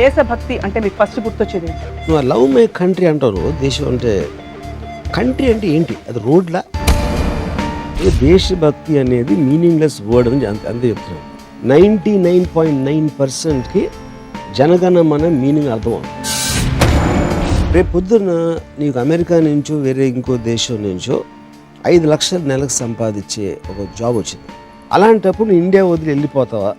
దేశభక్తి అంటే మీకు ఫస్ట్ గుర్తొచ్చేది? నువ్వు లవ్ మై కంట్రీ అంటావు. దేశం అంటే కంట్రీ అంటే ఏంటి? అది రోడ్లా? దేశభక్తి అనేది మీనింగ్లెస్ వర్డ్ అని అంతే చెప్తున్నాను. 99.9%కి జనగణమన మీనింగ్ అర్థమవుతుంది. రేపు పొద్దున్న నీకు అమెరికా నుంచో వేరే ఇంకో దేశం నుంచో 5 లక్షలు నెలకు సంపాదించే ఒక జాబ్ వచ్చింది. అలాంటప్పుడు ఇండియా వదిలి వెళ్ళిపోతావా?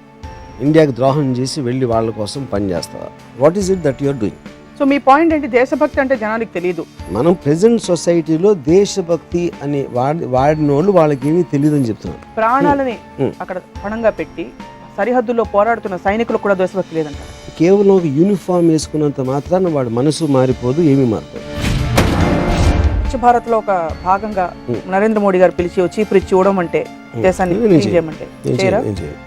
ఇండియాకి ద్రోహం చేసి వెళ్ళి వాళ్ళ కోసం పనిచేస్తావా? What is it that your doing? So మీ పాయింట్ ఏంటి? దేశభక్తి అంటే జనానికి తెలియదు. మనం ప్రెసెంట్ సొసైటీలో దేశభక్తి అని వాడిన వాళ్ళు వాళ్ళకి ఏమీ తెలియదు అని చెప్తున్నాను. ప్రాణాలని అక్కడ పణంగా పెట్టి సరిహద్దుల్లో పోరాడుతున్న సైనికులకు కూడా దేశభక్తి లేదంట. కేవలం ఒక యూనిఫామ్ వేసుకున్నంత మాత్రాన వాడి మనసు మారిపోదు, ఏమీ మారిపోదు. స్వచ్ఛ భారత్ లో ఒక భాగంగా నరేంద్ర మోడీ గారు పిలిచి చీపురు ఇచ్చి ఇవ్వడం అంటే దేశాన్ని చేయమంటే చేయరా?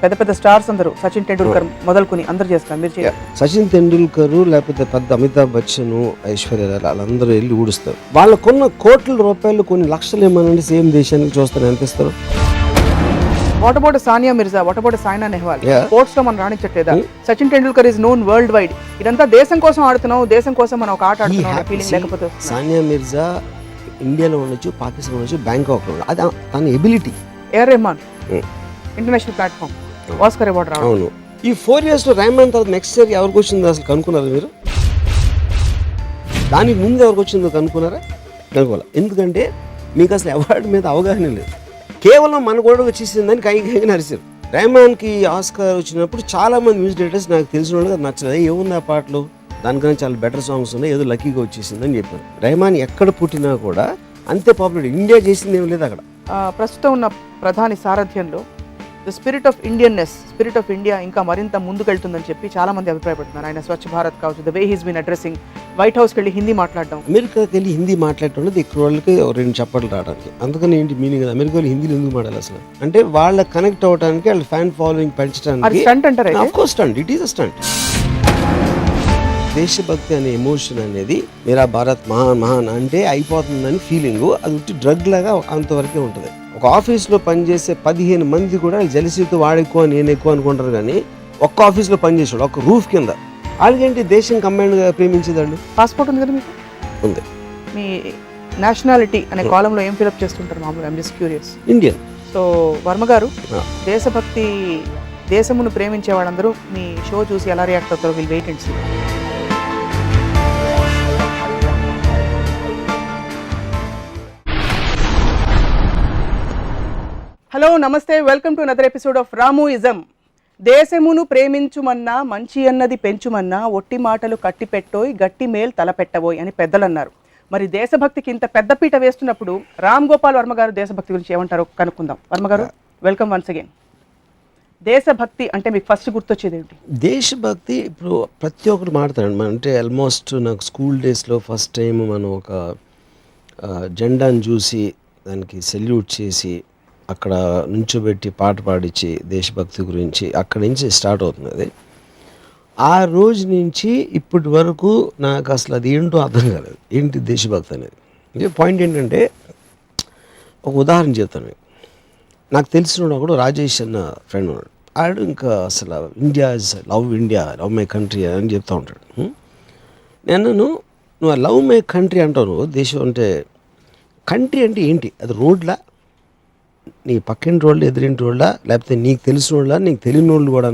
పెద్ద పెద్ద స్టార్స్ అందరూ సచిన్ టెండూల్కర్ మొదలుకొని అందరు చేస్తారు, మీరు చేయరు? సచిన్ టెండూల్కర్ లేకపోతే పెద్ద అమితాబ్ బచ్చన్, ఐశ్వర్య వాళ్ళందరూ వెళ్ళి ఊడుస్తారు. వాళ్ళకున్న కోట్ల రూపాయలు కొన్ని లక్షలు ఏమనండి సేమ్ దేశానికి చూస్తారు, ఎంత ఇస్తారు? What about Sania Mirza, what about Saina Nehwal? Sports లో మనం రాణించట్లేదా? Sachin Tendulkar is known world wide. ఇదంతా దేశం కోసం ఆడుతున్నాం, దేశం కోసం మనం ఒక ఆట ఆడుతున్నాం ఫీలింగ్ లేకపోతే. సానియా మిర్జా ఇండియాలో ఉండొచ్చు, పాకిస్తాన్ ఉండొచ్చు, బ్యాంకాక్ లో ఉండొచ్చు, అది తన ability. A R Rahman international platform Oscar award రావడం. అవును. ఈ 4 years లో రెహమాన్ తర్వాత నెక్స్ట్ ఇయర్ ఎవరికి వచ్చిందో అసలు కనుక్కున్నారా మీరు? దానికి ముందు ఎవరికి వచ్చిందో కనుక్కున్నారా? కనుక్కోవాలి. ఎందుకంటే మీకు అసలు అవార్డు మీద అవగాహన లేదు. కేవలం మన కూడా వచ్చేసిందని కైగా నరిచారు. రెహమాన్కి ఆస్కార్ వచ్చినప్పుడు చాలా మంది మ్యూజిక్ డైరెక్టర్స్ నాకు తెలిసిన వాళ్ళు నచ్చలేదు. ఏముంది ఆ పాటలు, దానికన్నా చాలా బెటర్ సాంగ్స్ ఉన్నాయి, ఏదో లక్కీగా వచ్చేసిందని చెప్పారు. రెహమాన్ ఎక్కడ పుట్టినా కూడా అంతే పాపులర్. ఇండియా చేసింది ఏం లేదు అక్కడ. ప్రస్తుతం ఉన్న ప్రధాని సారథ్యంలో the spirit of Indianness, spirit of India ఇంకా మరింత ముందుకెళ్తుందని చెప్పి చాలా మంది అభిప్రాయపడుతున్నారు. ఆయన స్వచ్ఛ భారత్ కావచ్చు, the way he's been addressing, white హౌస్కి వెళ్ళి హిందీ మాట్లాడడం. అమెరికాకి వెళ్ళి హిందీ మాట్లాడటం ఇక్కడ వాళ్ళకి 2 చప్పట్లు రావడానికి. అందుకని ఏంటి మీనింగ్? అమెరికా వాళ్ళు హిందీలో ఎందుకు మాట్లాడాలి అసలు? అంటే వాళ్ళ కనెక్ట్ అవడానికి, వాళ్ళ ఫ్యాన్ ఫాలోయింగ్ పెంచడానికి. స్టంట్ అంటారా? Of course stunt, it is a stunt. దేశభక్తి అనే ఎమోషన్ అనేది మీరా భారత్ మహాన్ మహాన్ అంటే అయిపోతుందని ఫీలింగ్, అది ఉట్టి డ్రగ్ లాగా అంతవరకే ఉంటుంది. ఒక ఆఫీస్లో పనిచేసే 15 మంది కూడా జలసీతో వాడెక్కువ నేను ఎక్కువ అనుకుంటారు, కానీ ఒక్క ఆఫీస్లో పనిచేసాడు ఒక రూఫ్ కింద. వాళ్ళకేంటి దేశం కంబైన్డ్గా ప్రేమించేదాళ్ళు. పాస్పోర్ట్ ఉంది కదా మీకు? ఉంది. మీ నేషనాలిటీ అనే కాలంలో ఏం ఫిలప్ చేస్తుంటారు మామూలుగా? I'm just curious. Indian. So Varma garu, దేశభక్తి, దేశమును ప్రేమించే వాళ్ళందరూ మీ షో చూసి ఎలా రియాక్ట్ అవుతారో will wait and see. Hello, నమస్తే, welcome to another episode of Ramuism. దేశమును ప్రేమించుమన్నా, మంచి అన్నది పెంచుమన్నా, ఒట్టి మాటలు కట్టిపెట్టోయ్, గట్టి మేల్ తలపెట్టబోయ్ అని పెద్దలు అన్నారు. మరి దేశభక్తికి ఇంత పెద్దపీట వేస్తున్నప్పుడు రామ్ గోపాల్ వర్మ గారు దేశభక్తి గురించి ఏమంటారో కనుక్కుందాం. వర్మ గారు, వెల్కమ్ వన్స్ అగైన్. దేశభక్తి అంటే మీకు ఫస్ట్ గుర్తొచ్చేది ఏంటి? దేశభక్తి ఇప్పుడు ప్రతి ఒక్కరు మాట్లాడారు. అంటే ఆల్మోస్ట్ నాకు స్కూల్ డేస్లో ఫస్ట్ టైం మనం ఒక జెండాను చూసి దానికి సెల్యూట్ చేసి అక్కడ నుంచోబెట్టి పాట పాడించి దేశభక్తి గురించి అక్కడి నుంచి స్టార్ట్ అవుతుంది. అది ఆ రోజు నుంచి ఇప్పటి వరకు నాకు అసలు అది ఏంటో అర్థం కాలేదు, ఏంటి దేశభక్తి అనేది. పాయింట్ ఏంటంటే ఒక ఉదాహరణ చెప్తాను. నాకు తెలిసిన ఒకడు రాజేష్ అన్న ఫ్రెండ్ ఉన్నాడు. ఆడు ఇంకా అసలు India is love India, love my country అని చెప్తూ ఉంటాడు. నేను నువ్వు లవ్ మై కంట్రీ అంటావు. నువ్వు దేశం అంటే కంట్రీ అంటే ఏంటి? అది రోడ్లా? నీ పక్కింటి వాళ్ళు, ఎదురింటి వాళ్ళ, లేకపోతే నీకు తెలిసిన వాళ్ళ, నీకు తెలియని వాళ్ళు కూడా.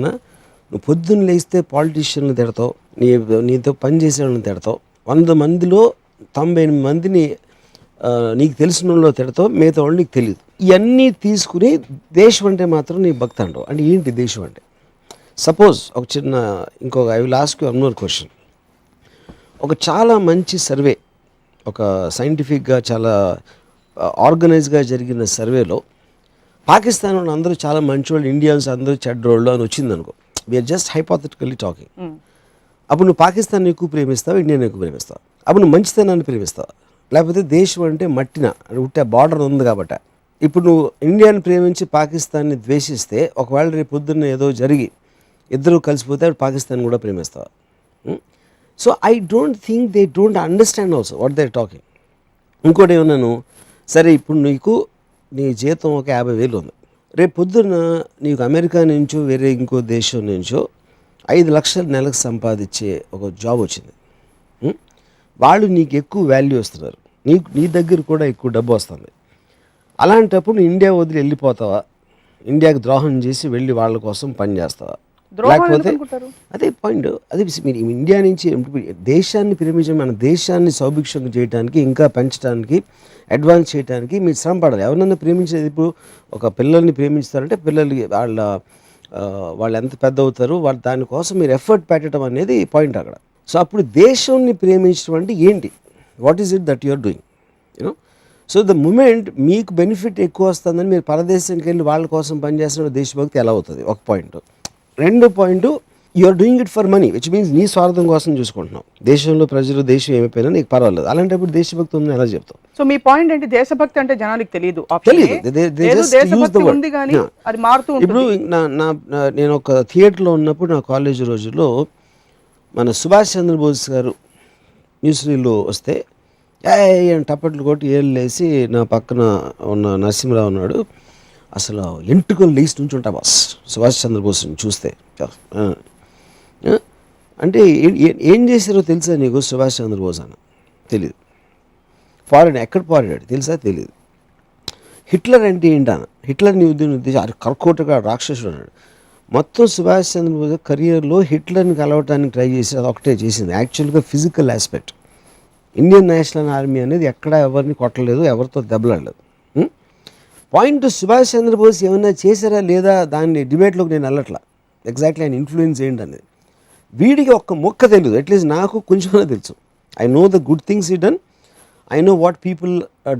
నువ్వు పొద్దున్న లేస్తే పాలిటీషియన్లు తిడతావు, నీతో పనిచేసే వాళ్ళని తిడతావు, 100 మందిలో 98 మందిని నీకు తెలిసిన వాళ్ళు తిడతావు, మిగతా వాళ్ళు నీకు తెలియదు. ఇవన్నీ తీసుకుని దేశం అంటే మాత్రం నీ భక్తి అంటావు. అంటే ఏంటి దేశం అంటే? సపోజ్ ఒక చిన్న ఇంకొక I will ask you one more question. ఒక చాలా మంచి సర్వే, ఒక సైంటిఫిక్గా చాలా ఆర్గనైజ్గా జరిగిన సర్వేలో పాకిస్తాన్ వాళ్ళు అందరూ చాలా మంచి వాళ్ళు, ఇండియన్స్ అందరూ చెడ్డోళ్ళు అని వచ్చింది అనుకో. We're just hypothetically talking. అప్పుడు నువ్వు పాకిస్తాన్ ఎక్కువ ప్రేమిస్తావు, ఇండియాని ఎక్కువ ప్రేమిస్తావు? అప్పుడు నువ్వు మంచితనాన్ని ప్రేమిస్తావు, లేకపోతే దేశం అంటే మట్టిన ఉంటే బార్డర్ ఉంది కాబట్టి? ఇప్పుడు నువ్వు ఇండియాని ప్రేమించి పాకిస్తాన్ని ద్వేషిస్తే ఒకవేళ రేపు పొద్దున్న ఏదో జరిగి ఇద్దరు కలిసిపోతే అప్పుడు పాకిస్తాన్ కూడా ప్రేమిస్తావు. So I don't think they don't understand also what they are talking. ఇంకోటి ఏమన్నాను, సరే ఇప్పుడు నీకు నీ జీతం ఒక 50,000 ఉంది. రేపు పొద్దున్న నీకు అమెరికా నుంచో వేరే ఇంకో దేశం నుంచో 5 లక్షలు నెలకు సంపాదించే ఒక జాబ్ వచ్చింది. వాళ్ళు నీకు ఎక్కువ వాల్యూ ఇస్తున్నారు, నీ దగ్గర కూడా ఎక్కువ డబ్బు వస్తుంది. అలాంటప్పుడు ఇండియా వదిలి వెళ్ళిపోతావా, ఇండియాకి ద్రోహం చేసి వెళ్ళి వాళ్ళ కోసం పని చేస్తావా? లేకపోతే అదే పాయింట్. అదే మీరు ఇండియా నుంచి దేశాన్ని ప్రేమించే, మన దేశాన్ని సౌభిక్షం చేయడానికి, ఇంకా పెంచడానికి, అడ్వాన్స్ చేయడానికి మీరు శ్రమ పడాలి. ఎవరినైనా ప్రేమించేది, ఇప్పుడు ఒక పిల్లల్ని ప్రేమిస్తారంటే పిల్లలకి వాళ్ళు ఎంత పెద్ద అవుతారు, వాళ్ళు దానికోసం మీరు ఎఫర్ట్ పెట్టడం అనేది పాయింట్ అక్కడ. సో అప్పుడు దేశాన్ని ప్రేమించడం అంటే ఏంటి, what is it that you are doing, you know. So the moment మీకు బెనిఫిట్ ఎక్కువ వస్తుందని మీరు పరదేశానికి వెళ్ళి వాళ్ళ కోసం పనిచేస్తున్న దేశభక్తి ఎలా అవుతుంది? ఒక పాయింట్. రెండో point, you are doing it for money, which means నీ స్వార్థం కోసం చూసుకుంటున్నావు. దేశంలో ప్రజలు దేశం ఏమైపోయినా నీకు పర్వాలేదు, అలాంటిప్పుడు దేశభక్తి ఉందని ఎలా చెప్తావు? సో మీ పాయింట్ ఏంటి, దేశభక్తి అంటే జనానికి తెలియదు. ఇప్పుడు నేను ఒక థియేటర్లో ఉన్నప్పుడు నా కాలేజీ రోజుల్లో మన సుభాష్ చంద్రబోస్ గారు న్యూస్రీలో వస్తే టప్పట్లు కొట్టి ఏళ్ళు వేసి, నా పక్కన ఉన్న నరసింహరావు ఉన్నాడు, అసలు ఎంటుకలు లేచి నుంచి ఉంటా బాస్ సుభాష్ చంద్రబోస్ని చూస్తే. అంటే ఏం చేశారో తెలుసా నీకు సుభాష్ చంద్రబోస్ అని? తెలియదు. ఎక్కడ పోరాడాడు తెలుసా? తెలియదు. హిట్లర్ అంటే ఏంటన్న, హిట్లర్ని ఉద్దేశం కర్కోటగా రాక్షసుడు అన్నాడు. మొత్తం సుభాష్ చంద్రబోస్ కెరియర్లో హిట్లర్ని కలవటానికి ట్రై చేసి అది ఒకటే చేసింది. యాక్చువల్గా physical aspect. Indian national army అనేది ఎక్కడ ఎవరిని కొట్టలేదు, ఎవరితో దెబ్బలాడలేదు. పాయింట్, సుభాష్ చంద్రబోస్ ఏమైనా చేశారా లేదా దాన్ని డిబేట్లోకి నేను వెళ్ళట్లా. ఎగ్జాక్ట్లీ ఆయన ఇన్ఫ్లుయెన్స్ ఏంటనేది వీడికి ఒక్క మొక్క తెలియదు. అట్లీస్ట్ నాకు కొంచెం తెలుసు. I know the good things he done, I know what people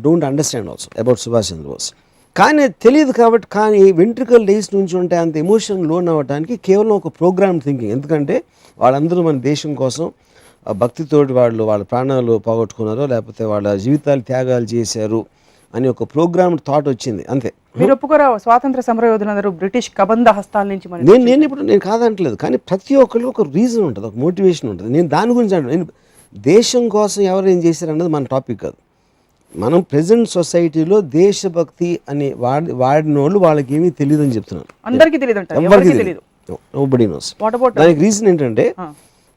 don't understand also about Subhash Chandrabose. కానీ తెలియదు కాబట్టి. కానీ వెంట్రుకలు లేచి నుంచి ఉంటే అంత ఎమోషన్ లోన్ అవ్వడానికి కేవలం ఒక ప్రోగ్రామ్ థింకింగ్. ఎందుకంటే వాళ్ళందరూ మన దేశం కోసం భక్తితోటి వాళ్ళ ప్రాణాలు పోగొట్టుకున్నారో లేకపోతే వాళ్ళ జీవితాలు త్యాగాలు చేశారు అని ఒక ప్రోగ్రామ్ థాట్ వచ్చింది, అంతే. మీరు ఒప్పుకోరా స్వాతంత్ర సమరయోధులందరూ బ్రిటిష్ కబంధ హస్తాల నుంచి? నేను కాదంటలేదు, కానీ ప్రతి ఒక్కరికి ఒక రీజన్ ఉంటుంది, ఒక మోటివేషన్ ఉంటుంది. నేను దాని గురించి అంటాను. నేను దేశం కోసం ఎవరు ఏం చేశారన్నది మన టాపిక్ కాదు. మనం ప్రజెంట్ సొసైటీలో దేశభక్తి అని వాడిన వాళ్ళు వాళ్ళకి ఏమీ తెలియదు అని చెప్తున్నాను. అందరికీ తెలియదు, ఎవరికీ తెలియదు. Nobody nose. దానికి రీజన్ ఏంటంటే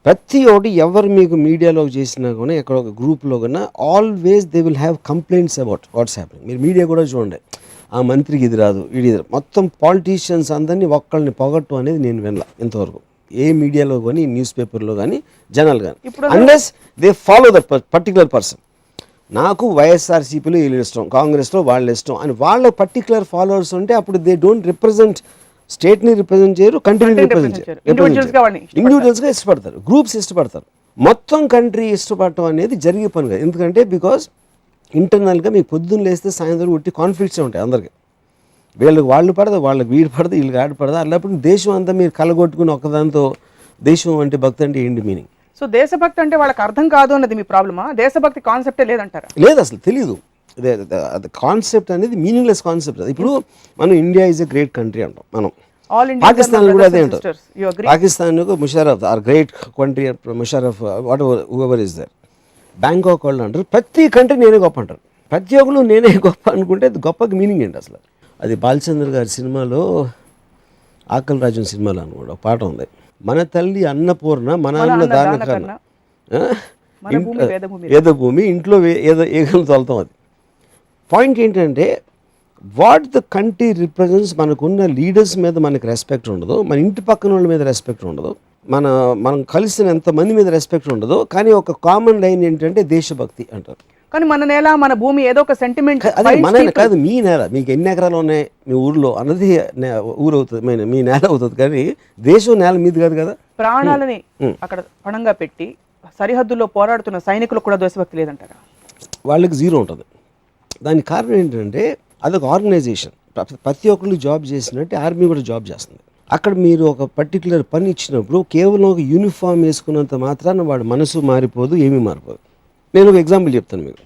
ప్రతి ఒక్కటి ఎవరు మీకు మీడియాలో చేసినా కూడా, ఎక్కడ ఒక గ్రూప్లో కన్నా, always they will have complaints about what's happening. మీరు మీడియా కూడా చూడండి, ఆ మంత్రికి ఇది రాదు, ఇది మొత్తం పాలిటీషియన్స్ అందరినీ ఒక్కళ్ళని పొగట్టు అనేది నేను వినలా ఇంతవరకు. ఏ మీడియాలో కానీ, న్యూస్ పేపర్లో కానీ, జనాలు కానీ, unless they follow that particular person. నాకు వైఎస్ఆర్సీపీలో వీళ్ళు ఇష్టం, కాంగ్రెస్లో వాళ్ళు ఇష్టం అని వాళ్ళ పర్టికులర్ ఫాలోవర్స్ ఉంటే అప్పుడు దే డోంట్ రిప్రజెంట్ స్టేట్ని రిప్రజెంట్ చేయరు, కంట్రీని రిప్రజెంట్ చేయరు. ఇండివిజువల్స్గా ఇష్టపడతారు, గ్రూప్స్ ఇష్టపడతారు. మొత్తం కంట్రీ ఇష్టపడటం అనేది జరిగే పని కాదు. ఎందుకంటే బికాజ్ ఇంటర్నల్గా మీకు పొద్దున్న లేస్తే సాయంత్రం ఉట్టి కాన్ఫ్లిక్ట్స్ ఉంటాయి అందరికీ. వీళ్ళకి వాళ్ళు పడదు, వాళ్ళకి వీడు పడదు, వీళ్ళకి ఆడు పడదు. అన్నప్పుడు దేశం అంతా మీరు కలగొట్టుకుని ఒకదాంతో దేశం అంటే భక్తి అంటే ఏంటి మీనింగ్? సో దేశభక్తి అంటే వాళ్ళకి అర్థం కాదు అన్నది మీ ప్రాబ్లమా? దేశభక్తి కాన్సెప్టే లేదంటారా? లేదు, అసలు తెలియదు. అది కాన్సెప్ట్ అనేది మీనింగ్లెస్ కాన్సెప్ట్. ఇప్పుడు మనం India is a great country అంటాం. మనం పాకిస్తాన్ కూడా అదే అంటారు. Pakistan Musharraf are great country, Musharraf what is there. Bangkok వాళ్ళు అంటారు ప్రతి కంట్రీ నేనే గొప్ప అంటారు. ప్రతి ఒక్కరు నేనే గొప్ప అనుకుంటే అది గొప్పకి మీనింగ్ ఏంటి అసలు? అది బాలచంద్ర గారి సినిమాలో, ఆకలి రాజన్ సినిమాలో అనుకోండి, ఒక పాట ఉంది, మన తల్లి అన్నపూర్ణ మన అన్న దాన కన్నా వేదభూమి, ఇంట్లో ఏగలు తోలుతాం. అది పాయింట్ ఏంటంటే వాట్ ద కంట్రీ రిప్రజెంట్స్. మనకున్న లీడర్స్ మీద మనకి రెస్పెక్ట్ ఉండదు, మన ఇంటి పక్కన వాళ్ళ మీద రెస్పెక్ట్ ఉండదు, మనం కలిసిన ఎంతమంది మీద రెస్పెక్ట్ ఉండదు. కానీ ఒక కామన్ లైన్ ఏంటంటే దేశభక్తి అంటారు. కానీ మన నేల, మన భూమి ఏదో ఒక సెంటిమెంట్. అదే మన కాదు, మీ నేల, మీకు ఎన్ని ఎకరాలు ఉన్నాయి మీ ఊర్లో అన్నది ఊరు అవుతుంది, మీ నేల అవుతుంది. కానీ దేశం నేల మీది కాదు కదా. ప్రాణాలని అక్కడ పణంగా పెట్టి సరిహద్దుల్లో పోరాడుతున్న సైనికులకు కూడా దేశభక్తి లేదంటారా? వాళ్ళకి జీరో ఉంటుంది. దానికి కారణం ఏంటంటే అదొక ఆర్గనైజేషన్. ప్రతి ఒక్కళ్ళు జాబ్ చేసినట్టు ఆర్మీ కూడా జాబ్ చేస్తుంది. అక్కడ మీరు ఒక పర్టికులర్ పని ఇచ్చినప్పుడు కేవలం ఒక యూనిఫామ్ వేసుకున్నంత మాత్రాన వాడు మనసు మారిపోదు, ఏమీ మారిపోదు. నేను ఒక ఎగ్జాంపుల్ చెప్తాను మీకు.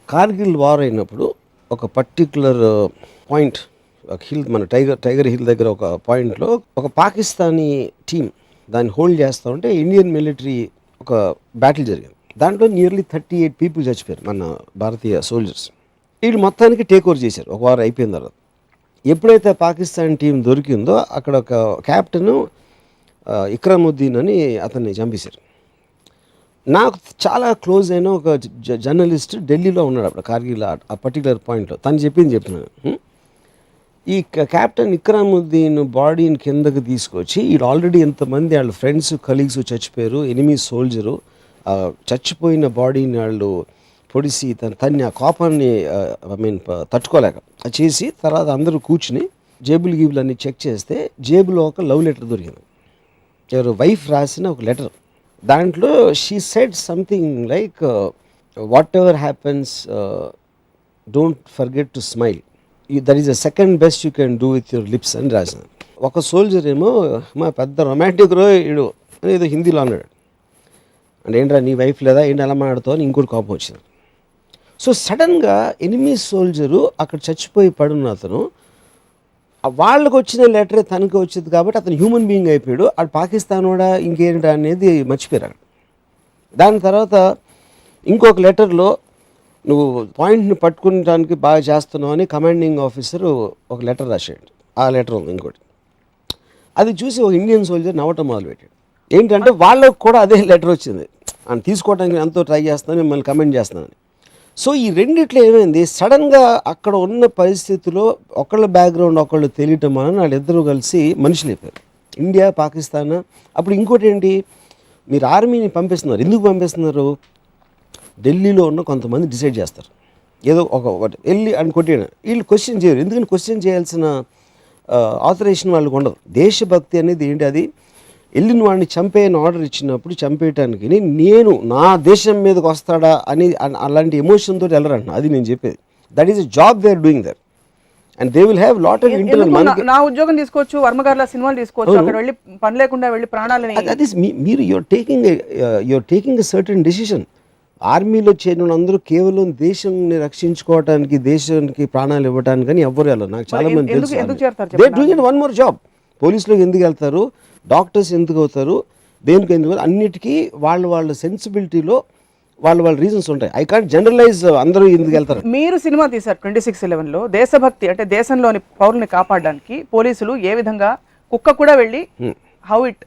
కార్గిల్ వార్ అయినప్పుడు ఒక పర్టికులర్ పాయింట్, ఒక హిల్, మన టైగర్ హిల్ దగ్గర ఒక పాయింట్లో ఒక పాకిస్తానీ టీం దాన్ని హోల్డ్ చేస్తూ ఉంటే ఇండియన్ మిలిటరీ ఒక బ్యాటిల్ జరిగింది. దాంట్లో నియర్లీ 38 పీపుల్ చచ్చిపోయారు, మన భారతీయ సోల్జర్స్. వీళ్ళు మొత్తానికి టేక్ ఓవర్ చేశారు ఒక వారం అయిపోయిన తర్వాత. ఎప్పుడైతే పాకిస్తాన్ టీం దొరికిందో అక్కడ ఒక క్యాప్టెన్ ఇక్రముద్దీన్ అని అతన్ని చంపేశారు. నాకు చాలా క్లోజ్ అయిన ఒక జర్నలిస్ట్ ఢిల్లీలో ఉన్నాడు అప్పుడు కార్గిల్ ఆ పర్టికులర్ పాయింట్లో. తను చెప్తున్నాను, ఈ క్యాప్టెన్ ఇక్రముద్దీన్ బాడీని కిందకి తీసుకొచ్చి వీళ్ళు ఆల్రెడీ ఎంతమంది వాళ్ళ ఫ్రెండ్స్ కలీగ్స్ చచ్చిపోయారు, ఎనిమీ సోల్జరు చచ్చిపోయిన బాడీని వాళ్ళు పొడిసి తన్ని ఆ కోపాన్ని తట్టుకోలేక చేసి తర్వాత అందరూ కూర్చుని జేబులు అన్నీ చెక్ చేస్తే జేబులో ఒక లవ్ లెటర్ దొరికింది. ఎవరు వైఫ్ రాసిన ఒక లెటర్. దాంట్లో she said something like what ever happens don't forget to smile, that is the second best you can do with your lips అని రాసిన. ఒక సోల్జర్ ఏమో మా పెద్ద రొమాంటిక్ రో ఇడు అని ఏదో హిందీలో అన్నాడు. అంటే ఏంట్రా నీ వైఫ్ లేదా ఏంటి అలా మాట్లాడుతావు అని ఇంకోటి కోపం వచ్చింది. సో సడన్గా ఎనిమీ సోల్జరు అక్కడ చచ్చిపోయి పడున్న అతను వాళ్ళకు వచ్చిన లెటరే తనకు వచ్చింది కాబట్టి అతను హ్యూమన్ బీయింగ్ అయిపోయాడు. అది పాకిస్తాన్ కూడా ఇంకేంటి అనేది మర్చిపోయారు. దాని తర్వాత ఇంకొక లెటర్లో నువ్వు పాయింట్ని పట్టుకోవడానికి బాగా చేస్తున్నావు అని కమాండింగ్ ఆఫీసరు ఒక లెటర్ రాశాడు. ఆ లెటర్ ఉంది ఇంకోటి. అది చూసి ఒక ఇండియన్ సోల్జర్ నవ్వటం మొదలుపెట్టాడు. ఏంటంటే వాళ్ళకు కూడా అదే లెటర్ వచ్చింది, అని తీసుకోవడానికి ఎంతో ట్రై చేస్తున్నాను, మిమ్మల్ని కమెంట్ చేస్తున్నాను. సో ఈ రెండిట్లో ఏమైంది, సడన్గా అక్కడ ఉన్న పరిస్థితిలో ఒకళ్ళ బ్యాక్గ్రౌండ్ ఒకళ్ళు తెలియటం వలన వాళ్ళిద్దరూ కలిసి మనుషులు అయిపోయారు. ఇండియా పాకిస్తాన్. అప్పుడు ఇంకోటి ఏంటి, మీరు ఆర్మీని పంపిస్తున్నారు, ఎందుకు పంపిస్తున్నారు? ఢిల్లీలో ఉన్న కొంతమంది డిసైడ్ చేస్తారు ఏదో ఒకటి వెళ్ళి అని కొట్టేయడం. వీళ్ళు క్వశ్చన్ చేయరు, ఎందుకని క్వశ్చన్ చేయాల్సిన ఆథరైజేషన్ వాళ్ళకి ఉండదు. దేశభక్తి అనేది ఏంటి, అది వెళ్ళిన వాడిని చంపేయని ఆర్డర్ ఇచ్చినప్పుడు చంపేయటానికి నేను నా దేశం మీదకి వస్తాడా అని అలాంటి ఎమోషన్ తోటి వెళ్ళరంట. అది నేను చెప్పేది. That is a job they are doing there and they will have lot of internal. నా ఉద్యోగం తీసుకోవచ్చు, వర్మగారుల సినిమాలు తీసుకోవచ్చు, అక్కడ వెళ్ళి పని లేకుండా వెళ్ళి ప్రాణాలని. దట్ ఈస్ మీరు your taking a certain decision. ఆర్మీలో చేరిన అందరూ కేవలం దేశాన్ని రక్షించుకోవడానికి, దేశానికి ప్రాణాలు ఇవ్వడానికి అని ఎవ్వరు వెళ్ళరు. నాకు చాలా మంది తెలుసు. They doing it one more job. పోలీసులోకి ఎందుకు వెళ్తారు, డాక్టర్స్ ఎందుకు అవుతారు, దేనికి ఎందుకు, అన్నిటికీ వాళ్ళ సెన్సిబిలిటీలో వాళ్ళ రీజన్స్ ఉంటాయి. ఐ కాంట్ జనరలైజ్ అందరూ ఎందుకు వెళ్తారు. మీరు సినిమా తీశారు 26/11లో. దేశభక్తి అంటే దేశంలోని పౌరుల్ని కాపాడడానికి పోలీసులు ఏ విధంగా, కుక్క కూడా వెళ్ళి how it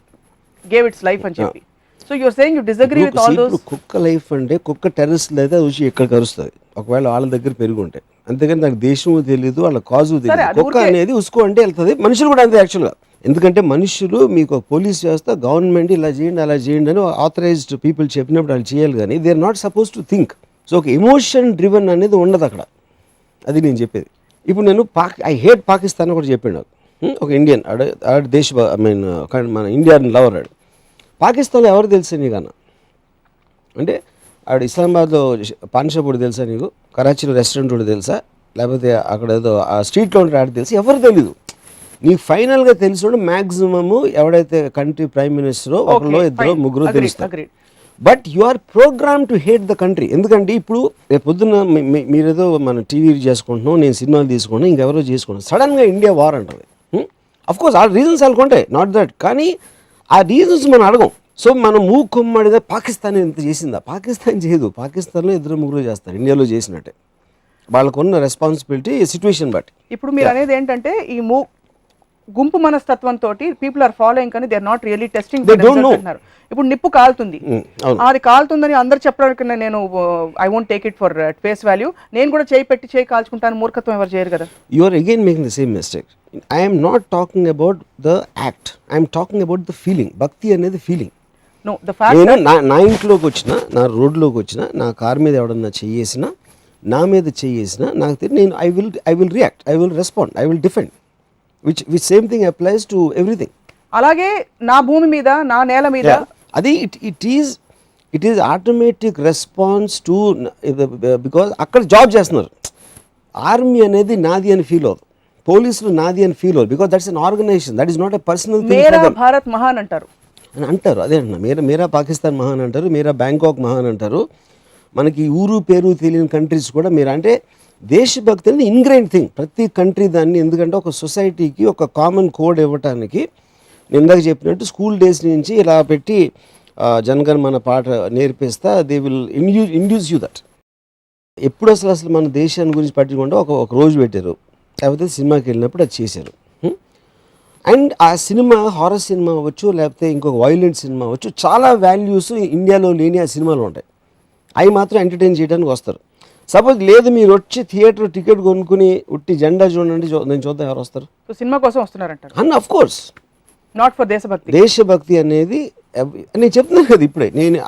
gave its life అని చెప్పి. So you're saying you disagree with all those. కుక్క లైఫ్ అంటే కుక్క టెర్రరిస్ట్ అయితే వచ్చి ఎక్కడ కరుస్తుంది ఒకవేళ వాళ్ళ దగ్గర పెరిగి ఉంటాయి. అంతేగాని నాకు దేశము తెలియదు, వాళ్ళ కాజు తెలియదు. కుక్క అనేది ఉసుకో అంటే వెళ్తుంది. మనుషులు కూడా అంతే యాక్చువల్గా. ఎందుకంటే మనుషులు మీకు పోలీస్ వ్యవస్థ, గవర్నమెంట్ ఇలా చేయండి అలా చేయండి అని ఆథరైజ్డ్ పీపుల్ చెప్పినప్పుడు వాళ్ళు చేయాలి, కానీ they are not suppose to think. So ఒక ఎమోషన్ డ్రివెన్ అనేది ఉండదు అక్కడ. అది నేను చెప్పేది. ఇప్పుడు నేను ఐ హేట్ పాకిస్తాన్ కూడా చెప్పాడు నాకు ఒక ఇండియన్ మన ఇండియన్ లవర్. ఆడు పాకిస్తాన్లో ఎవరు తెలుసా నీకన్నా అంటే, ఆడు ఇస్లామాబాద్లో పాన్ షాప్ కూడా తెలుసా నీకు, కరాచీలో రెస్టారెంట్ కూడా తెలుసా, లేకపోతే అక్కడ ఏదో ఆ స్ట్రీట్లో ఉంటే ఆడు తెలుసు, ఎవరు తెలీదు. నీకు ఫైనల్గా తెలిసిన మ్యాక్సిమము ఎవడైతే కంట్రీ ప్రైమ్ మినిస్టరో ఒకరిలో ఇద్దరు ముగ్గురు తెలుస్తారు. But you are program to hate the country. ఎందుకంటే ఇప్పుడు రేపు పొద్దున్న మీరేదో మనం టీవీ చేసుకుంటున్నాం, నేను సినిమాలు తీసుకుంటున్నాం, ఇంకెవరో చేసుకుంటాం, సడన్గా ఇండియా వార్ అంటుంది. అఫ్కోర్స్ ఆ రీజన్స్ వాళ్ళకు ఉంటాయి, నాట్ దట్, కానీ ఆ రీజన్స్ మనం అడగం. సో మనం మూకుమ్మడిగా పాకిస్తాన్ ఎంత చేసిందా, పాకిస్తాన్ చేయదు. పాకిస్తాన్లో ఇద్దరు ముగ్గురు చేస్తారు, ఇండియాలో చేసినట్టే. వాళ్ళకున్న రెస్పాన్సిబిలిటీ సిచ్యువేషన్ బట్టి. ఇప్పుడు మీరు అనేది ఏంటంటే ఈ గుంపు మనస్తత్వంతో పీపుల్ ఆర్ ఫాలోయింగ్ కానీ they are not really testing. ఇప్పుడు నిప్పు కాలుతుంది, అది కాలుతుందని అందరు చెప్పడానికి నేను I won't take it for face value. నేను కూడా చేయి పెట్టి చేయి కాల్చుకుంటాను, మూర్ఖత్వం ఎవరు చేయరు కదా. You are again making the same mistake. I'm not talking about the act, I'm talking about the feeling. భక్తి అనేది ఫీలింగ్. నేను నా ఇంట్లోకి వచ్చిన, నా రోడ్లోకి వచ్చిన, నా కార్ మీద ఎవడన్నా చెయ్యేసినా, నా మీద చెయ్యేసినా, నాకు నేను I will react, I will respond, I will defend. which same thing applies to everything. అలాగే నా భూమి మీద, నా నేల మీద, అది it is automatic response to, because అక్కడ జాబ్ చేస్తున్నారు. ఆర్మీ అనేది నాది అని ఫీల్ అవుతుంది, పోలీసులు నాది అని ఫీల్ అవుతుంది, because that's an organization, that is not a personal thing. మేరా భారత్ మహాన్ అంటారు అని అంటారు. అదే అంటున్నా, మేరా పాకిస్తాన్ మహాన్ అంటారు, మేరా బ్యాంకాక్ మహాన్ అంటారు. మనకి ఊరు పేరు తెలియని కంట్రీస్ కూడా మీరు అంటే దేశభక్తి అనేది ఇన్గ్రైన్ థింగ్ ప్రతి కంట్రీ దాన్ని. ఎందుకంటే ఒక సొసైటీకి ఒక కామన్ కోడ్ ఇవ్వటానికి నేను ఇందాక చెప్పినట్టు స్కూల్ డేస్ నుంచి ఇలా పెట్టి జనగణ్ మన పాట నేర్పిస్తా, they will induce you that. ఎప్పుడు అసలు మన దేశాన్ని గురించి పట్టుకుంటే ఒక రోజు పెట్టారు, లేకపోతే సినిమాకి వెళ్ళినప్పుడు అది చేశారు. అండ్ ఆ సినిమా హారర్ సినిమా అవ్వచ్చు, లేకపోతే ఇంకొక వైలెంట్ సినిమా అవ్వచ్చు, చాలా వాల్యూస్ ఇండియాలో లేని ఆ సినిమాలు ఉంటాయి. అవి మాత్రం ఎంటర్టైన్ చేయడానికి వస్తారు. సపోజ్ లేదు మీరు వచ్చి థియేటర్ టికెట్ కొనుక్కుని ఉట్టి జెండా చూడండి నేను చూద్దాం, ఎవరు వస్తారు? సో సినిమా కోసం వస్తున్నారంటారు, and of course not for దేశభక్తి. దేశభక్తి అనేది నేను చెప్తున్నాను కదా ఇప్పుడే, నేను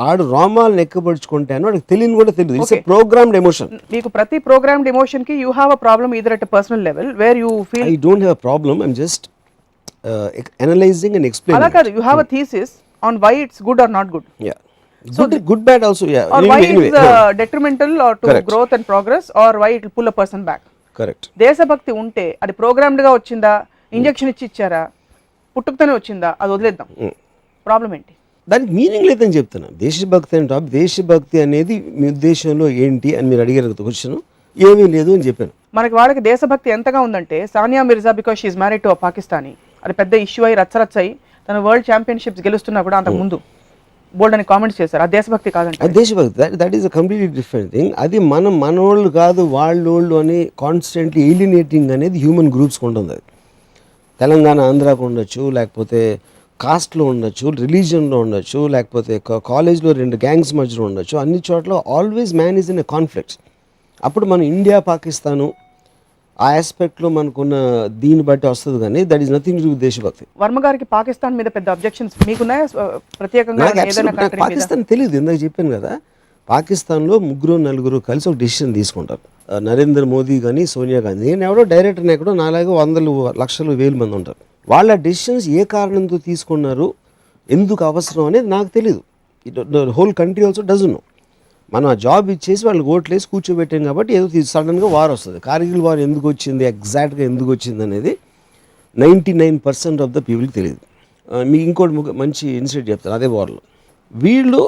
ఆడు రోమాలను ఎక్కబడుచుకుంటాను, వాడికి తెలియని కూడా తెలియదు. It's a programmed emotion. మీకు ప్రతి ప్రోగ్రామ్డ్ ఎమోషన్ కి you have a problem either at a personal level where you feel. I don't have a problem, I'm just analyzing and అలా ఎక్స్ప్లెయినింగ్. కాదు, you have a thesis on why it's good or not good. Yeah. Good bad also, yeah. Or why Anyway, it's detrimental or to Correct. growth and progress, or why it will pull a person back. Correct. దేశభక్తి ఉంటే అది programmed గా వచ్చిందా, injection ఇచ్చి ఇచ్చారా, పుట్టుకతోనే వచ్చిందా, అది వదిలేద్దాం. ప్రాబ్లం ఏంటి? దానికి మీనింగ్ లేదని చెప్తున్నా. దేశభక్తి అంటే దేశభక్తి అనేది మీ ఉద్దేశంలో ఏంటి అని మీరు అడిగారు క్వశ్చన్, ఏమీ లేదు అని చెప్పాను. మనకి వాళ్ళకి దేశభక్తి ఎంతగా ఉందంటే, Sania Mirza because she's married to a Pakistani, అది పెద్ద ఇష్యూ అయ్యి రచ్చరచ్చాయి, తన వరల్డ్ ఛాంపియన్షిప్స్ గెలుస్తున్నా కూడా అంతకు ముందు బోల్డ్ అని కామెంట్స్ చేశారు. ఆ దేశభక్తి కాదంటే అది దేశభక్తి, that is a completely different thing. అది మనోళ్ళు కాదు వాళ్ళోళ్ళు అని కాన్స్టెంట్లీ ఏలినేటింగ్ అనేది హ్యూమన్ గ్రూప్స్కి ఉంటుంది. అది తెలంగాణ ఆంధ్రాకు ఉండొచ్చు, లేకపోతే కాస్ట్లో ఉండొచ్చు, రిలీజియన్లో ఉండొచ్చు, లేకపోతే కాలేజ్లో 2 గ్యాంగ్స్ మధ్యలో ఉండొచ్చు. అన్ని చోట్ల always man is in a conflicts. అప్పుడు మనం ఇండియా పాకిస్తాను ఆ ఆస్పెక్ట్లో మనకున్న దీన్ని బట్టి వస్తుంది, కానీ that is nothing to do with దేశభక్తి. వర్మ గారికి పాకిస్తాన్ మీద పెద్ద అబ్జెక్షన్స్ మీకున్నాయా ప్రత్యేకంగా? నాకు పాకిస్తాన్ తెలియదు, ఇందాక చెప్పాను కదా. పాకిస్తాన్లో 3-4 కలిసి ఒక డెసిషన్ తీసుకుంటారు. నరేంద్ర మోదీ కానీ సోనియా గాంధీ, నేను ఎవడో డైరెక్టర్ ఎక్కడో నాలాగా 100,000-1,00,000 మంది ఉంటారు. వాళ్ళ డెసిషన్స్ ఏ కారణంతో తీసుకున్నారు, ఎందుకు అవసరం అనేది నాకు తెలియదు. Whole country also doesn't know. మనం ఆ జాబ్ ఇచ్చేసి వాళ్ళకి ఓట్లేసి కూర్చోబెట్టాం కాబట్టి ఏదో సడన్గా వార్ వస్తుంది. కార్గిల్ వార్ ఎందుకు వచ్చింది, ఎగ్జాక్ట్గా ఎందుకు వచ్చింది అనేది 99% ఆఫ్ ద పీపుల్కి తెలియదు. మీకు ఇంకోటి మంచి ఇన్సిడెంట్ చెప్తాను. అదే వార్లో వీళ్ళు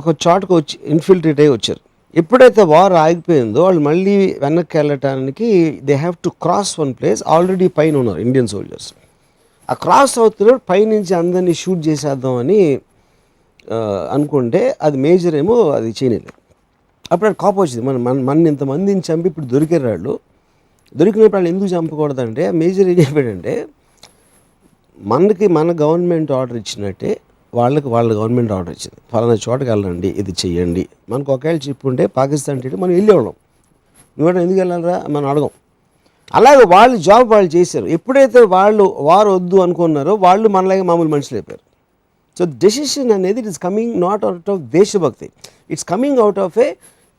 ఒక చోటకు వచ్చి ఇన్ఫిల్ట్రేట్ అయ్యి వచ్చారు. ఎప్పుడైతే వార్ ఆగిపోయిందో వాళ్ళు మళ్ళీ వెనక్కి వెళ్ళటానికి they have to cross one place. Already పైన ఉన్నారు ఇండియన్ సోల్జర్స్. ఆ క్రాస్ అవుతున్నారు, పైనుంచి అందరినీ షూట్ చేసేద్దామని అనుకుంటే అది మేజర్ ఏమో అది చేయలేదు. అప్పుడు అది కోపం వచ్చింది, మన ఇంతమందిని చంపి ఇప్పుడు దొరికారు వాళ్ళు, దొరికినప్పుడు వాళ్ళు ఎందుకు చంపకూడదంటే మేజర్ ఏం చెప్పాడంటే, మన గవర్నమెంట్ ఆర్డర్ ఇచ్చినట్టే వాళ్ళ గవర్నమెంట్ ఆర్డర్ ఇచ్చింది, ఫలానా చోటకి వెళ్ళండి, ఇది చెయ్యండి. మనకు ఒకవేళ చెప్పుంటే పాకిస్తాన్ టీటీ మనం వెళ్ళేవాళ్ళం, నువ్వు ఎందుకు వెళ్ళాలరా మనం అడగం. అలాగే వాళ్ళు జాబ్ వాళ్ళు చేశారు. ఎప్పుడైతే వాళ్ళు వారు వద్దు అనుకున్నారో వాళ్ళు మనలాగే మామూలు మనుషులు అయిపోయారు. సో డెసిషన్ అనేది it is coming not out of దేశభక్తి, it's coming out of a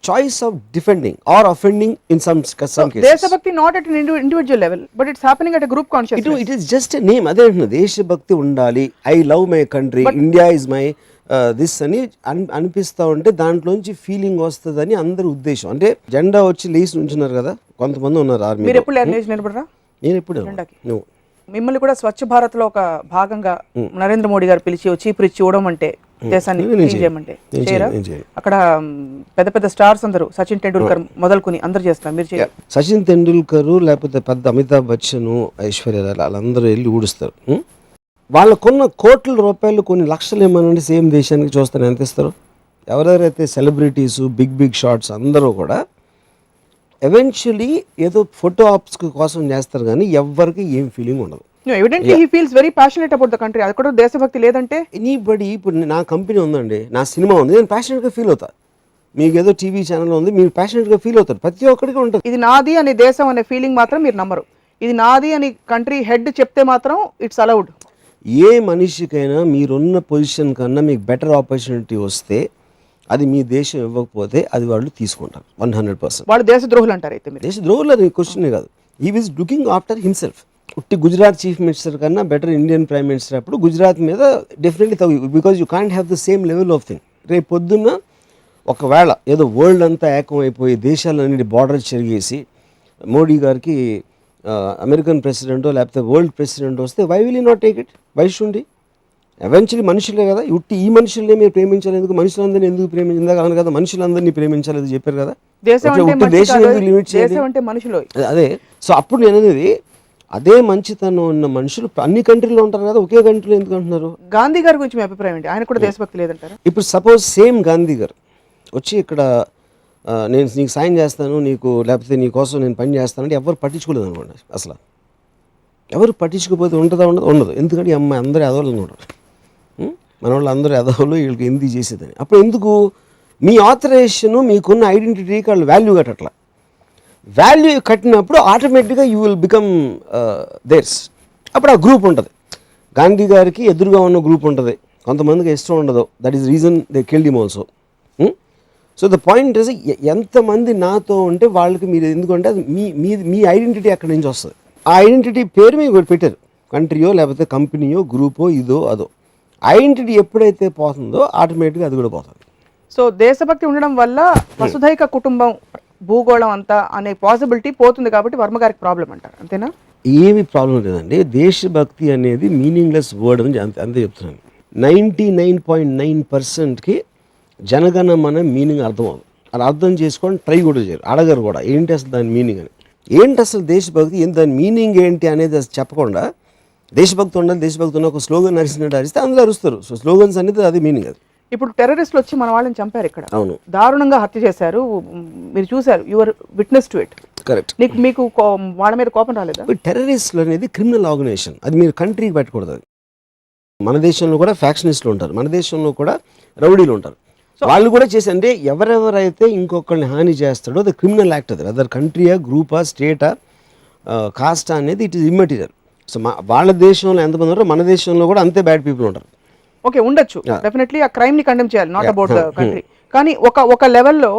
choice of defending or offending in some cases. దేశభక్తి not at individual level but it's happening at a group consciousness. It is just a name. అదే అంటున్నా, దేశభక్తి ఉండాలి, I love my country, India is my this అని అనిపిస్తూ ఉంటే దాంట్లోంచి feeling వస్తుందని అందరి ఉద్దేశం. అంటే జెండా వచ్చి లేచి ఉంచున్నారు కదా, కొంతమంది ఉన్నారు ఆర్మీ. మీరు ఎప్పుడు నిలబడరా? నేను ఎప్పుడు నువ్వు మిమ్మల్ని కూడా స్వచ్ఛ భారత్ లో ఒక భాగంగా నరేంద్ర మోడీ గారు పిలిచి చీపురు ఇచ్చి చూడడం అంటే దేశాన్ని చేయమంటే చేయరా? అక్కడ పెద్ద పెద్ద స్టార్స్ అందరూ సచిన్ టెండూల్కర్ మొదలుకొని అందరు చేస్తారు, మీరు చేయరు? సచిన్ టెండూల్కర్ లేకపోతే పెద్ద అమితాబ్ బచ్చన్, ఐశ్వర్య వాళ్ళందరూ వెళ్ళి ఊడుస్తారు. వాళ్ళకున్న కోట్ల రూపాయలు కొన్ని లక్షలు ఏమనండి సేమ్ దేశానికి చూస్తారు ఎంత ఇస్తారు. ఎవరెవరైతే సెలబ్రిటీసు బిగ్ షాట్స్ అందరూ కూడా ఎవెన్చువలీ ఏదో ఫోటో ఆప్స్ కోసం చేస్తారు, కానీ ఎవ్వరికి ఏం ఫీలింగ్ ఉండదు. Evidently he feels very passionate about the country. అది కూడా దేశభక్తి లేదంటే ఎనీబడి. ఇప్పుడు నా కంపెనీ ఉందండి, నా సినిమా ఉంది, నేను ప్యాషనేట్గా ఫీల్ అవుతా. మీకు ఏదో టీవీ ఛానల్ ఉంది, మీరు ప్యాషనేట్గా ఫీల్ అవుతారు. ప్రతి ఒక్కరికి ఉంటుంది. ఇది నాది అనే దేశం అనే ఫీలింగ్ మాత్రం మీరు నమ్మరు. ఇది నాది అని కంట్రీ హెడ్ చెప్తే మాత్రం ఇట్స్ అలౌడ్. ఏ మనిషికైనా మీరున్న పొజిషన్ కన్నా మీకు బెటర్ ఆపర్చునిటీ వస్తే అది మీ దేశం ఇవ్వకపోతే అది వాళ్ళు తీసుకుంటారు 100%. వాళ్ళు దేశద్రోహులు అంటారు. అయితే మీరు దేశద్రోహులు అది క్వశ్చనే కాదు. He is looking after himself. ఉట్టి గుజరాత్ చీఫ్ మినిస్టర్ కన్నా బెటర్ ఇండియన్ ప్రైమ్ మినిస్టర్ అప్పుడు గుజరాత్ మీద డెఫినెట్లీ తగ్గు, because you can't have the same level of thing. రేపు పొద్దున్న ఒకవేళ ఏదో వరల్డ్ అంతా ఏకమైపోయి దేశాలన్నిటి బార్డర్ చెరిగేసి మోడీ గారికి అమెరికన్ ప్రెసిడెంటో లేకపోతే వరల్డ్ ప్రెసిడెంట్ వస్తే why will you not take it? Why should? Eventually మనుషులే కదా, ఉట్టి ఈ మనుషుల్నే మీరు ప్రేమించాలి ఎందుకు? మనుషులందరినీ ఎందుకు ప్రేమించిందా కాదు కదా, మనుషులందరినీ ప్రేమించాలి చెప్పారు కదా. అదే. సో అప్పుడు నేను అనేది అదే మంచితనం ఉన్న మనుషులు అన్ని కంట్రీలో ఉంటారు కదా, ఒకే కంట్రీలో ఎందుకు అంటున్నారు? గాంధీ గారి గురించి మీ అభిప్రాయం ఏంటి? ఆయన కూడా దేశభక్తి లేదంటారా? ఇప్పుడు సపోజ్ సేమ్ గాంధీ గారు వచ్చి ఇక్కడ నేను నీకు సాయం చేస్తాను, నీకు లేకపోతే నీ కోసం నేను పని చేస్తానంటే ఎవరు పట్టించుకోలేదు అనుకోండి. అసలు ఎవరు పట్టించుకోకపోతే ఉంటుందా ఉండదు. ఎందుకంటే ఈ అమ్మాయి అందరూ ఎదవలు అనుకుంటారు. మన వాళ్ళు అందరూ ఎదవలు, వీళ్ళకి ఎందుకు చేసేదని. అప్పుడు ఎందుకు మీ ఆథరైజేషను మీకున్న ఐడెంటిటీకి వాళ్ళు వాల్యూ కట్టట్లా. వాల్యూ కట్టినప్పుడు ఆటోమేటిక్గా యూ విల్ బికమ్ దేర్స్. అప్పుడు ఆ గ్రూప్ ఉంటుంది. గాంధీ గారికి ఎదురుగా ఉన్న గ్రూప్ ఉంటుంది, కొంతమందికి ఇష్టం ఉండదు. That is reason they killed him also. So the point is, ఎంతమంది నాతో ఉంటే వాళ్ళకి మీరు ఎందుకంటే అది మీ ఐడెంటిటీ అక్కడి నుంచి వస్తుంది. ఆ ఐడెంటిటీ పేరు మీకు పెట్టారు, కంట్రీయో లేకపోతే కంపెనీయో గ్రూపో ఇదో అదో. ఐడెంటిటీ ఎప్పుడైతే పోతుందో ఆటోమేటిక్గా అది కూడా పోతుంది. సో దేశభక్తి ఉండడం వల్ల వసుధైక కుటుంబం భూగోళం అంతా అనే పాసిబిలిటీ పోతుంది కాబట్టి వర్మ గారికి ప్రాబ్లం అంటారు, అంతేనా? ఏమి ప్రాబ్లం లేదండి. దేశభక్తి అనేది మీనింగ్లెస్ వర్డ్ అని అంతే చెప్తున్నాను. 99.9%కి జనగణమన మీనింగ్ అర్థం అవుతుంది. అలా అర్థం చేసుకొని ట్రై కూడా చేయరు, అడగరు కూడా ఏంటి అసలు దాని మీనింగ్ అని. ఏంటి అసలు దేశభక్తి, దాని మీనింగ్ ఏంటి అనేది అసలు చెప్పకుండా దేశభక్తి ఉండాలి, దేశభక్తి ఉన్న ఒక స్లోగన్ అరిసినట్టు అరిస్తే అందులో అరుస్తారు. సో స్లోగన్స్ అనేది అది మీనింగ్. అది ఇప్పుడు టెర్రరిస్టులు వచ్చి మన వాళ్ళని చంపారు, ఇక్కడ అవును దారుణంగా హత్య చేశారు, మీరు చూశారు, your witness to it. Correct. మీకు వాళ్ళ మీద కోపం రాలేదా? టెర్రరిస్టులు అనేది క్రిమినల్ ఆర్గనైజేషన్, అది మీరు కంట్రీకి పెట్టకూడదు. అది మన దేశంలో కూడా ఫ్యాక్షనిస్టులు ఉంటారు, మన దేశంలో కూడా రౌడీలు ఉంటారు. వాళ్ళు కూడా చేసి అంటే ఎవరెవరైతే ఇంకొకరిని హాని చేస్తాడో అది క్రిమినల్ యాక్ట్. అది అదర్ కంట్రీయా, గ్రూపా, స్టేటా, కాస్టా అనేది ఇట్ ఈస్ ఇమ్మెటీరియల్. సో వాళ్ళ దేశంలో ఎంతమంది ఉంటారో మన దేశంలో కూడా అంతే బ్యాడ్ పీపుల్ ఉంటారు. ఓకే, ఉండొచ్చు, డెఫినెట్లీ ఆ క్రైమ్ ని కండెమ్ చేయాలి, నాట్ అబౌట్ ద కంట్రీ. కానీ ఒక లెవెల్లో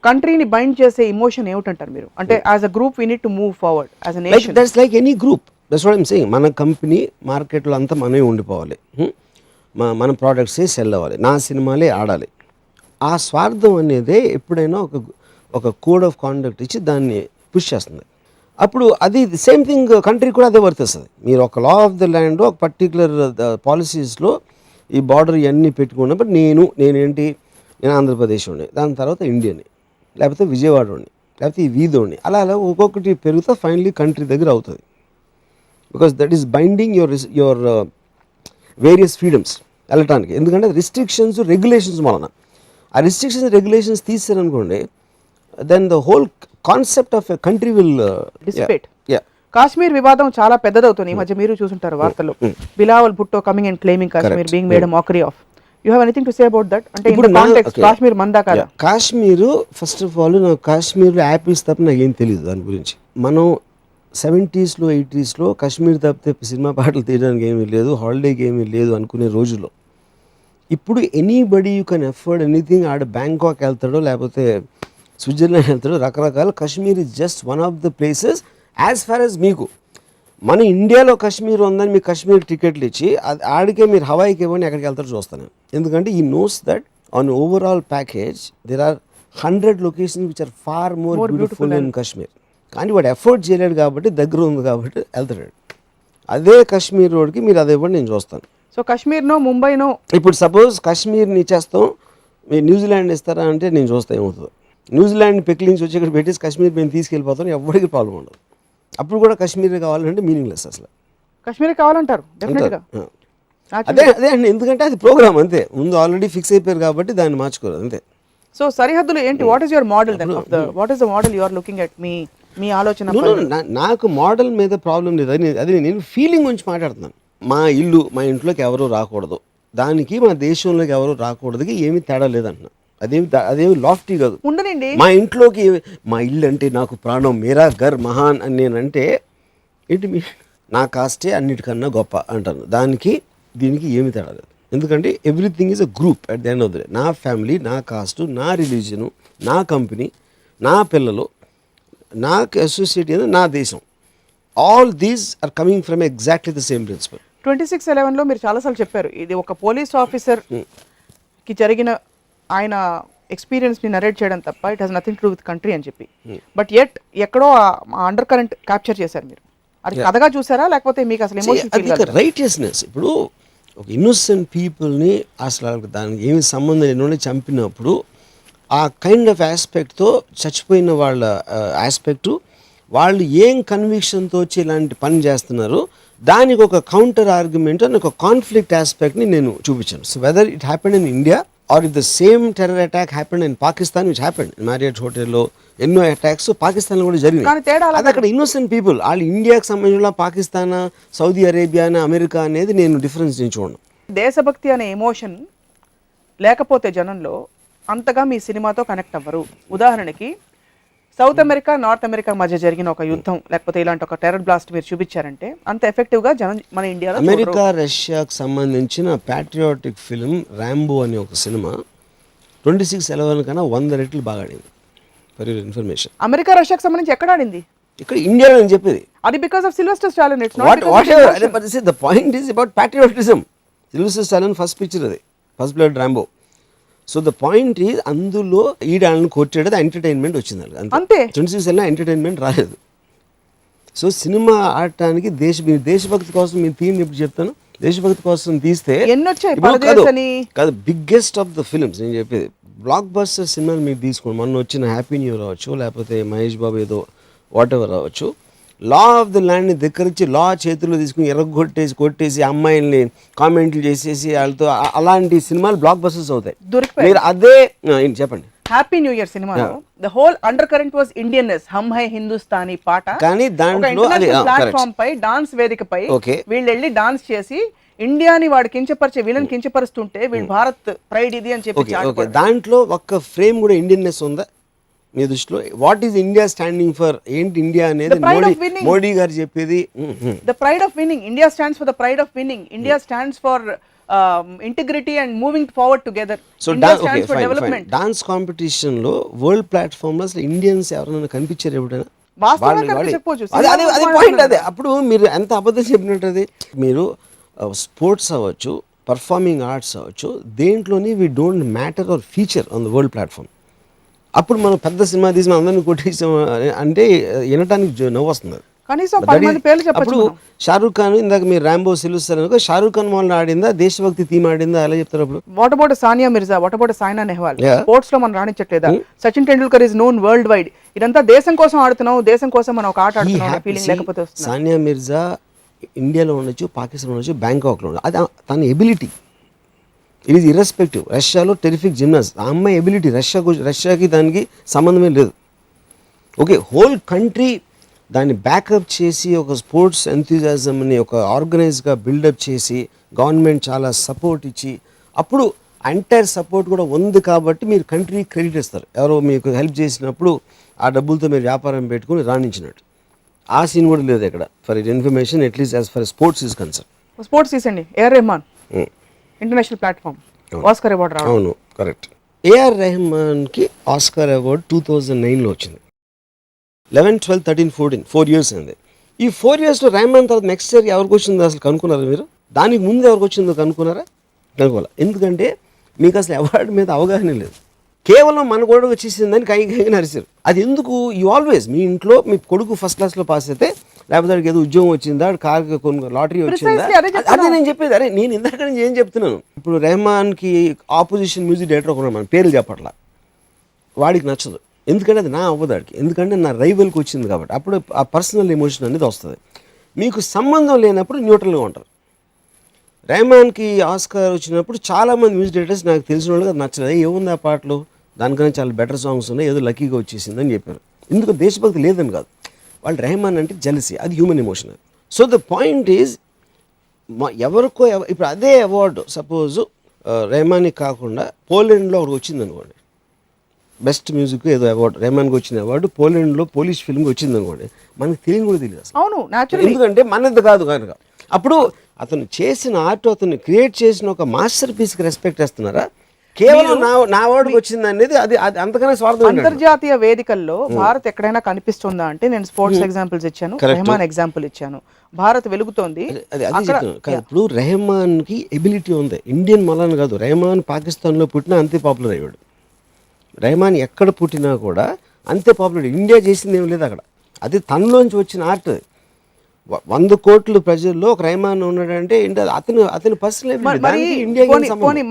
కంట్రీని బైండ్ చేసే ఇమోషన్ ఏమిటంటారు మీరు? అంటే as a group we need to move forward as a nation. That's like any group, that's what I'm saying. మన కంపెనీ మార్కెట్లో అంతా మనమే ఉండిపోవాలి, మన ప్రోడక్ట్సే సెల్ అవ్వాలి, నా సినిమాలే ఆడాలి. ఆ స్వార్థం అనేది ఎప్పుడైనా ఒక కోడ్ ఆఫ్ కాండక్ట్ ఇచ్చి దాన్ని పుష్ చేస్తుంది. అప్పుడు అది సేమ్ థింగ్ కంట్రీ కూడా అదే వర్తిస్తుంది. మీరు ఒక లా ఆఫ్ ద ల్యాండ్, ఒక పర్టికులర్ పాలసీస్లో ఈ బార్డర్ ఇవన్నీ పెట్టుకున్నప్పుడు నేను ఆంధ్రప్రదేశ్ ఉండి, దాని తర్వాత ఇండియన్, లేకపోతే విజయవాడ ఉండి, లేకపోతే ఈ వీధోని, అలా ఒక్కొక్కటి పెరుగుతా ఫైనలీ కంట్రీ దగ్గర అవుతుంది. Because that is binding your various freedoms వెళ్ళటానికి. ఎందుకంటే రిస్ట్రిక్షన్స్, రెగ్యులేషన్స్ వలన ఆ రిస్ట్రిక్షన్స్, రెగ్యులేషన్స్ తీసారనుకోండి, then the whole concept of a country will dissipate. Kashmir వివాదం చాలా పెద్దదవుతుంది ఈ మధ్య, మీరు చూసుంటారు వార్తల్లో. Bilawal Bhutto coming and claiming Kashmir being made a mockery of. You have anything to say about that? అంటే ఇప్పుడు కాంటెక్స్ట్ కాశ్మీర్ మందా కాదా? కాశ్మీర్ ఫస్ట్ ఆఫ్ ఆల్ నాకు కాశ్మీర్లో యాపిల్స్ తప్ప నాకు ఏం తెలియదు దాని గురించి. మనం 70s, 80s కాశ్మీర్ తప్పితే సినిమా పాటలు తీయడానికి ఏమీ లేదు, హాలిడేకి ఏమీ లేదు అనుకునే రోజుల్లో ఇప్పుడు anybody you can afford anything. ఆడ బ్యాంకాక్ వెళ్తాడో లేకపోతే స్విట్జర్లాండ్ వెళ్తాడో, రకరకాల. Kashmir is just one of the places as far as మీకు మన ఇండియాలో కాశ్మీర్ ఉందని మీకు కాశ్మీర్ టికెట్లు ఇచ్చి ఆడికే మీరు హవాయికి ఇవ్వండి, ఎక్కడికి వెళ్తారో చూస్తాను. ఎందుకంటే ఈ knows that on overall package there are 100 locations which are far more beautiful in Kashmir. కానీ వాడు ఎఫర్ట్ చేయలేడు కాబట్టి, దగ్గర ఉంది కాబట్టి వెళ్తాడు. అదే కాశ్మీర్ రోడ్కి మీరు అది ఇవ్వండి, నేను చూస్తాను. సో కాశ్మీర్నో ముంబైనో ఇప్పుడు సపోజ్ కాశ్మీర్ని ఇచ్చేస్తాం, మీరు న్యూజిలాండ్ ఇస్తారా అంటే నేను చూస్తా ఏమవుతుందో. న్యూజిలాండ్ పెక్లింగ్స్ వచ్చి ఇక్కడ పెట్టేసి కాశ్మీర్ మేము తీసుకెళ్ళిపోతాం, ఎవరికి ప్రాబ్లం ఉండదు. అప్పుడు కూడా కాశ్మీర్ కావాలంటే మీనింగ్లెస్. అసలు కాశ్మీర్ కావాలంటారు డెఫినెట్గా. అదే అండి, ఎందుకంటే అది ప్రోగ్రామ్ అంతే, ముందు ఆల్రెడీ ఫిక్స్ అయిపోయారు కాబట్టి దాన్ని మార్చుకోరు అంతే. సో సరిహద్దులు ఏంటి? What is your model then? What is the model you are looking at? మీ ఆలోచన. నాకు మోడల్ మీద ప్రాబ్లం లేదు, అది నేను ఫీలింగ్ గురించి మాట్లాడుతున్నాను. మా ఇంట్లోకి ఎవరు రాకూడదు, దానికి మా దేశంలోకి ఎవరు రాకూడదుకి ఏమీ తేడా లేదంటున్నా. అదేమి లాఫ్టీ కాదు. ఉండనండి, మా ఇంట్లోకి మా ఇల్లు అంటే నాకు ప్రాణం, మేరా ఘర్ మహాన్ అని నేనంటే ఏంటి, నా కాస్టే అన్నిటికన్నా గొప్ప అంటాను. దీనికి ఏమి తేడా లేదు. ఎందుకంటే everything is a group at the end of the day. నా ఫ్యామిలీ, నా కాస్టు, నా రిలీజను, నా కంపెనీ, నా పిల్లలు, నాకు అసోసియేట్ అయిన నా దేశం, all these are coming from exactly the same principle. 26/11లో మీరు చాలాసార్లు చెప్పారు, ఇది ఒక పోలీస్ ఆఫీసర్కి జరిగిన ఆయన ఎక్స్పీరియన్స్ని నరేట్ చేయడం తప్ప it has nothing to do with country అని చెప్పి. బట్ ఎక్కడో అండర్ కరెంట్ క్యాప్చర్ చేశారు మీరు. అది కథగా చూసారా లేకపోతే మీకు అసలు ఎమోషన్ ఫీల్ కాదా? రైటియస్నెస్. ఇప్పుడు ఒక ఇన్నోసెంట్ పీపుల్ని అసలు దానికి ఏమి సంబంధం లేని చంపినప్పుడు ఆ కైండ్ ఆఫ్ ఆస్పెక్ట్తో చచ్చిపోయిన వాళ్ళ ఆస్పెక్టు, వాళ్ళు ఏం కన్విక్షన్తో వచ్చి ఇలాంటి పని చేస్తున్నారు, దానికి ఒక కౌంటర్ ఆర్గ్యుమెంట్ అని ఒక కాన్ఫ్లిక్ట్ ఆస్పెక్ట్ని నేను చూపించాను. So whether it happened in India or if the same terror attack happened in Pakistan which happened Marriott హోటల్లో ఎన్నో అటాక్స్ పాకిస్తాన్లో కూడా కానీ జరిగినాయి. తేడా అది అక్కడ ఇన్నోసెంట్ పీపుల్, వాళ్ళు ఇండియాకి సంబంధించిన పాకిస్తాన్, సౌదీ అరేబియా, అమెరికా అనేది నేను డిఫరెన్స్ నేను చూడను. దేశభక్తి అనే ఎమోషన్ లేకపోతే జనంలో అంతగా మీ సినిమాతో కనెక్ట్ అవ్వరు. ఉదాహరణకి సౌత్ అమెరికా నార్త్ అమెరికా మధ్య జరిగిన ఒక యుద్ధం లేకపోతే ఇలాంటి ఒక టెర్రర్ బ్లాస్ట్ మీరు చూపించారంటే అంత ఎఫెక్టివ్గా జనం మన ఇండియాలో అమెరికా రష్యాకు సంబంధించిన ప్యాట్రియాటిక్ ఫిలిం ర్యాంబో అనే ఒక సినిమా 26/11 కన్నా 100 రెట్లు బాగా ఆడింది. For your information. అమెరికా రష్యాకి సంబంధించి ఎక్కడ ఆడింది? ఇక్కడ ఇండియాలో నేను చెప్పేది. అది because of Sylvester Stallone. It's what the point is about patriotism. Sylvester Stallone first picture అది, first blood Rambo. So the point is అందులో ఈడాళ్ళని కొట్టేది ఎంటర్టైన్మెంట్ వచ్చింది అంతే. 26 ఎంటర్టైన్మెంట్ రాలేదు. సో సినిమా ఆడటానికి దేశభక్తి కోసం మీరు తీయండి. ఇప్పుడు చెప్తాను, దేశభక్తి కోసం తీస్తే కాదు బిగ్గెస్ట్ ఆఫ్ ద ఫిల్మ్స్ నేను చెప్పేది. బ్లాక్ బస్టర్ సినిమాలు మీరు తీసుకోండి. మొన్న వచ్చిన హ్యాపీ న్యూ రావచ్చు, లేకపోతే మహేష్ బాబు ఏదో వాట్ ఎవర్ రావచ్చు. లా ఆఫ్ ది ల్యాండ్ని దగ్గరించి లా చేతుల్లో తీసుకుని కొట్టేసి అమ్మాయిల్ని కామెంట్లు చేసేసి వాళ్ళతో అలాంటి సినిమాలు బ్లాక్ బస్టర్స్ అవుతాయి. మీరు అదే చెప్పండి. హ్యాపీ న్యూ ఇయర్ సినిమాలో the whole undercurrent was Indianness. Hum Hai Hindustani పాట కానీ దాంట్లో ప్లాట్ఫామ్ పై డాన్స్ వేదికపై వీళ్ళు వెళ్ళి డాన్స్ చేసి ఇండియాని వాడు కించపరిచే వీళ్ళని కించపరుస్తుంటే వీళ్ళు భారత్ ప్రైడ్ ఇది అని చెప్పి దాంట్లో ఒక్క ఫ్రేమ్ కూడా ఇండియన్నెస్ ఉందా మీ దృష్టిలో? What is India standing for? ఏంటి ఇండియా అనేది మోడీ గారు చెప్పేది. The pride of winning. India stands for the pride of winning. India stands for integrity and moving forward together. So development dance competition లో world platform లో అసలు Indians ఎవరైనా కనిపించారు ఎప్పుడైనా? అదే అప్పుడు మీరు ఎంత అబద్ధం చెప్పినట్టు. అది మీరు స్పోర్ట్స్ అవ్వచ్చు, పర్ఫార్మింగ్ ఆర్ట్స్ అవ్వచ్చు, దేంట్లోని we don't matter or feature on the world platform. అప్పుడు మనం పెద్ద సినిమా తీసి అందరిని కొట్టేసాం అంటే వినటానికి నవ్వు వస్తుంది. అప్పుడు షారూక్ ఖాన్ ఇందాక మీరు ర్యాంబో సిల్వెస్టర్ అనుకో, షారూక్ ఖాన్ వాళ్ళు ఆడిందా, దేశభక్తి థీమ్ ఆడిందా, అలా చెప్తారు. అప్పుడు what about Sania Mirza, what about Saina Nehwal? Sports లో మనం రాణించట్లేదా? Sachin Tendulkar is known world wide. ఇదంతా దేశం కోసం ఆడుతున్నాం, దేశం కోసం మనం ఒక ఆట ఆడుతున్నాం ఫీలింగ్ లేకపోతే వస్తుంది. సానియా మిర్జా ఇండియాలో ఉండొచ్చు, పాకిస్తాన్ ఉండొచ్చు, బ్యాంకాక్లో ఉండొచ్చు, అది తన ఎబిలిటీ. It is irrespective. రష్యాలో టెరిఫిక్ జిమ్నాస్ట్, ఆ అమ్మాయి ఎబిలిటీ. రష్యాకి దానికి సంబంధమే లేదు. ఓకే, హోల్ కంట్రీ దాన్ని బ్యాకప్ చేసి ఒక స్పోర్ట్స్ ఎంథూజియాజంని ఒక ఆర్గనైజ్గా బిల్డప్ చేసి గవర్నమెంట్ చాలా సపోర్ట్ ఇచ్చి అప్పుడు ఎంటైర్ సపోర్ట్ కూడా ఉంది కాబట్టి మీరు కంట్రీ క్రెడిట్ ఇస్తారు. ఎవరో మీకు హెల్ప్ చేసినప్పుడు ఆ డబ్బులతో మీరు వ్యాపారం పెట్టుకుని రాణించినట్టు. ఆ సీన్ కూడా లేదు ఇక్కడ. For information at least as far sports is concern. Sports తీసండి. AR Rahman international platform Oscar award రావడం. అవును, కరెక్ట్. ఏఆర్ రెహమాన్కి ఆస్కార్ అవార్డు 2009లో వచ్చింది. 11, 12, 13, 14 4 years అండి. ఈ 4 yearsలో రెహమాన్ తర్వాత నెక్స్ట్ ఇయర్ ఎవరికి వచ్చిందో అసలు కనుక్కున్నారా మీరు? దానికి ముందు ఎవరికి వచ్చిందో కనుక్కున్నారా? కనుక్కోవాలి. ఎందుకంటే మీకు అసలు అవార్డు మీద అవగాహన లేదు. కేవలం మన కొడుకు వచ్చేసిందని కైకి నరిచారు. అది ఎందుకు? యూ ఆల్వేస్ మీ ఇంట్లో మీ కొడుకు ఫస్ట్ క్లాస్లో పాస్ అయితే, లేకపోతే వాడికి ఏదో ఉద్యోగం వచ్చిందా, కారు కొన్ని లాటరీ వచ్చిందా, అదే నేను చెప్పేది. అరే నేను ఇందాక నుంచి ఏం చెప్తున్నాను. ఇప్పుడు రెహమాన్కి ఆపోజిషన్ మ్యూజిక్ డైరెక్టర్ ఒకరు, మన పేర్లు చెప్పట్లా, వాడికి నచ్చదు. ఎందుకంటే అది నా అవ్వదాడికి, ఎందుకంటే నా రైవల్కి వచ్చింది కాబట్టి. అప్పుడు ఆ పర్సనల్ ఎమోషన్ అనేది వస్తుంది. మీకు సంబంధం లేనప్పుడు న్యూట్రల్గా ఉంటారు. రెహమాన్కి ఆస్కార్ వచ్చినప్పుడు చాలామంది మ్యూజిక్ డైరెక్టర్స్ నాకు తెలిసిన వాళ్ళు అది నచ్చలేదు. ఏముంది ఆ పాటలు, దానికన్నా చాలా బెటర్ సాంగ్స్ ఉన్నాయి, ఏదో లక్కీగా వచ్చేసిందని చెప్పారు. ఎందుకు? దేశభక్తి లేదని కాదు, వాళ్ళు రెహమాన్ అంటే జెలసీ, అది human emotion. So the point is ఎవరికో ఇప్పుడు అదే అవార్డు సపోజ్ రెహమాన్కి కాకుండా పోలాండ్లో ఒకటి వచ్చింది అనుకోండి, బెస్ట్ మ్యూజిక్ ఏదో అవార్డు రెహమాన్కి వచ్చిన అవార్డు పోలాండ్లో పోలిష్ ఫిల్మ్కి వచ్చింది అనుకోండి, మనకి తెలియని కూడా తెలియదు అసలు. అవును, ఎందుకంటే మనది కాదు కనుక. అప్పుడు అతను చేసిన ఆర్ట్, అతను క్రియేట్ చేసిన ఒక మాస్టర్ పీస్కి రెస్పెక్ట్ చేస్తున్నారా? కేవలం నా అవార్డుకి వచ్చింది అనేది అది అంతకన్నా స్వార్థం. అంతర్జాతీయ వేదికల్లో భారత్ ఎక్కడైనా కనిపిస్తుందా అంటే, నేను స్పోర్ట్స్ ఎగ్జాంపుల్స్ ఇచ్చాను, రెహమాన్ ఎగ్జాంపుల్ ఇచ్చాను. భారత్ వెలుగుతోంది. ఇప్పుడు రెహమాన్కి ఎబిలిటీ ఉంది. ఇండియన్ మలాన్ కాదు, రెహమాన్ పాకిస్తాన్లో పుట్టినా అంతే పాపులర్ అయ్యాడు. రెహమాన్ ఎక్కడ పుట్టినా కూడా అంతే పాపులర్. ఇండియా చేసింది ఏం లేదు అక్కడ, అది తనలోంచి వచ్చిన ఆర్ట్. 100 కోట్ల ప్రజల్లో ఒక రెహమాన్ ఉన్నాడంటే అతని పర్సనల్.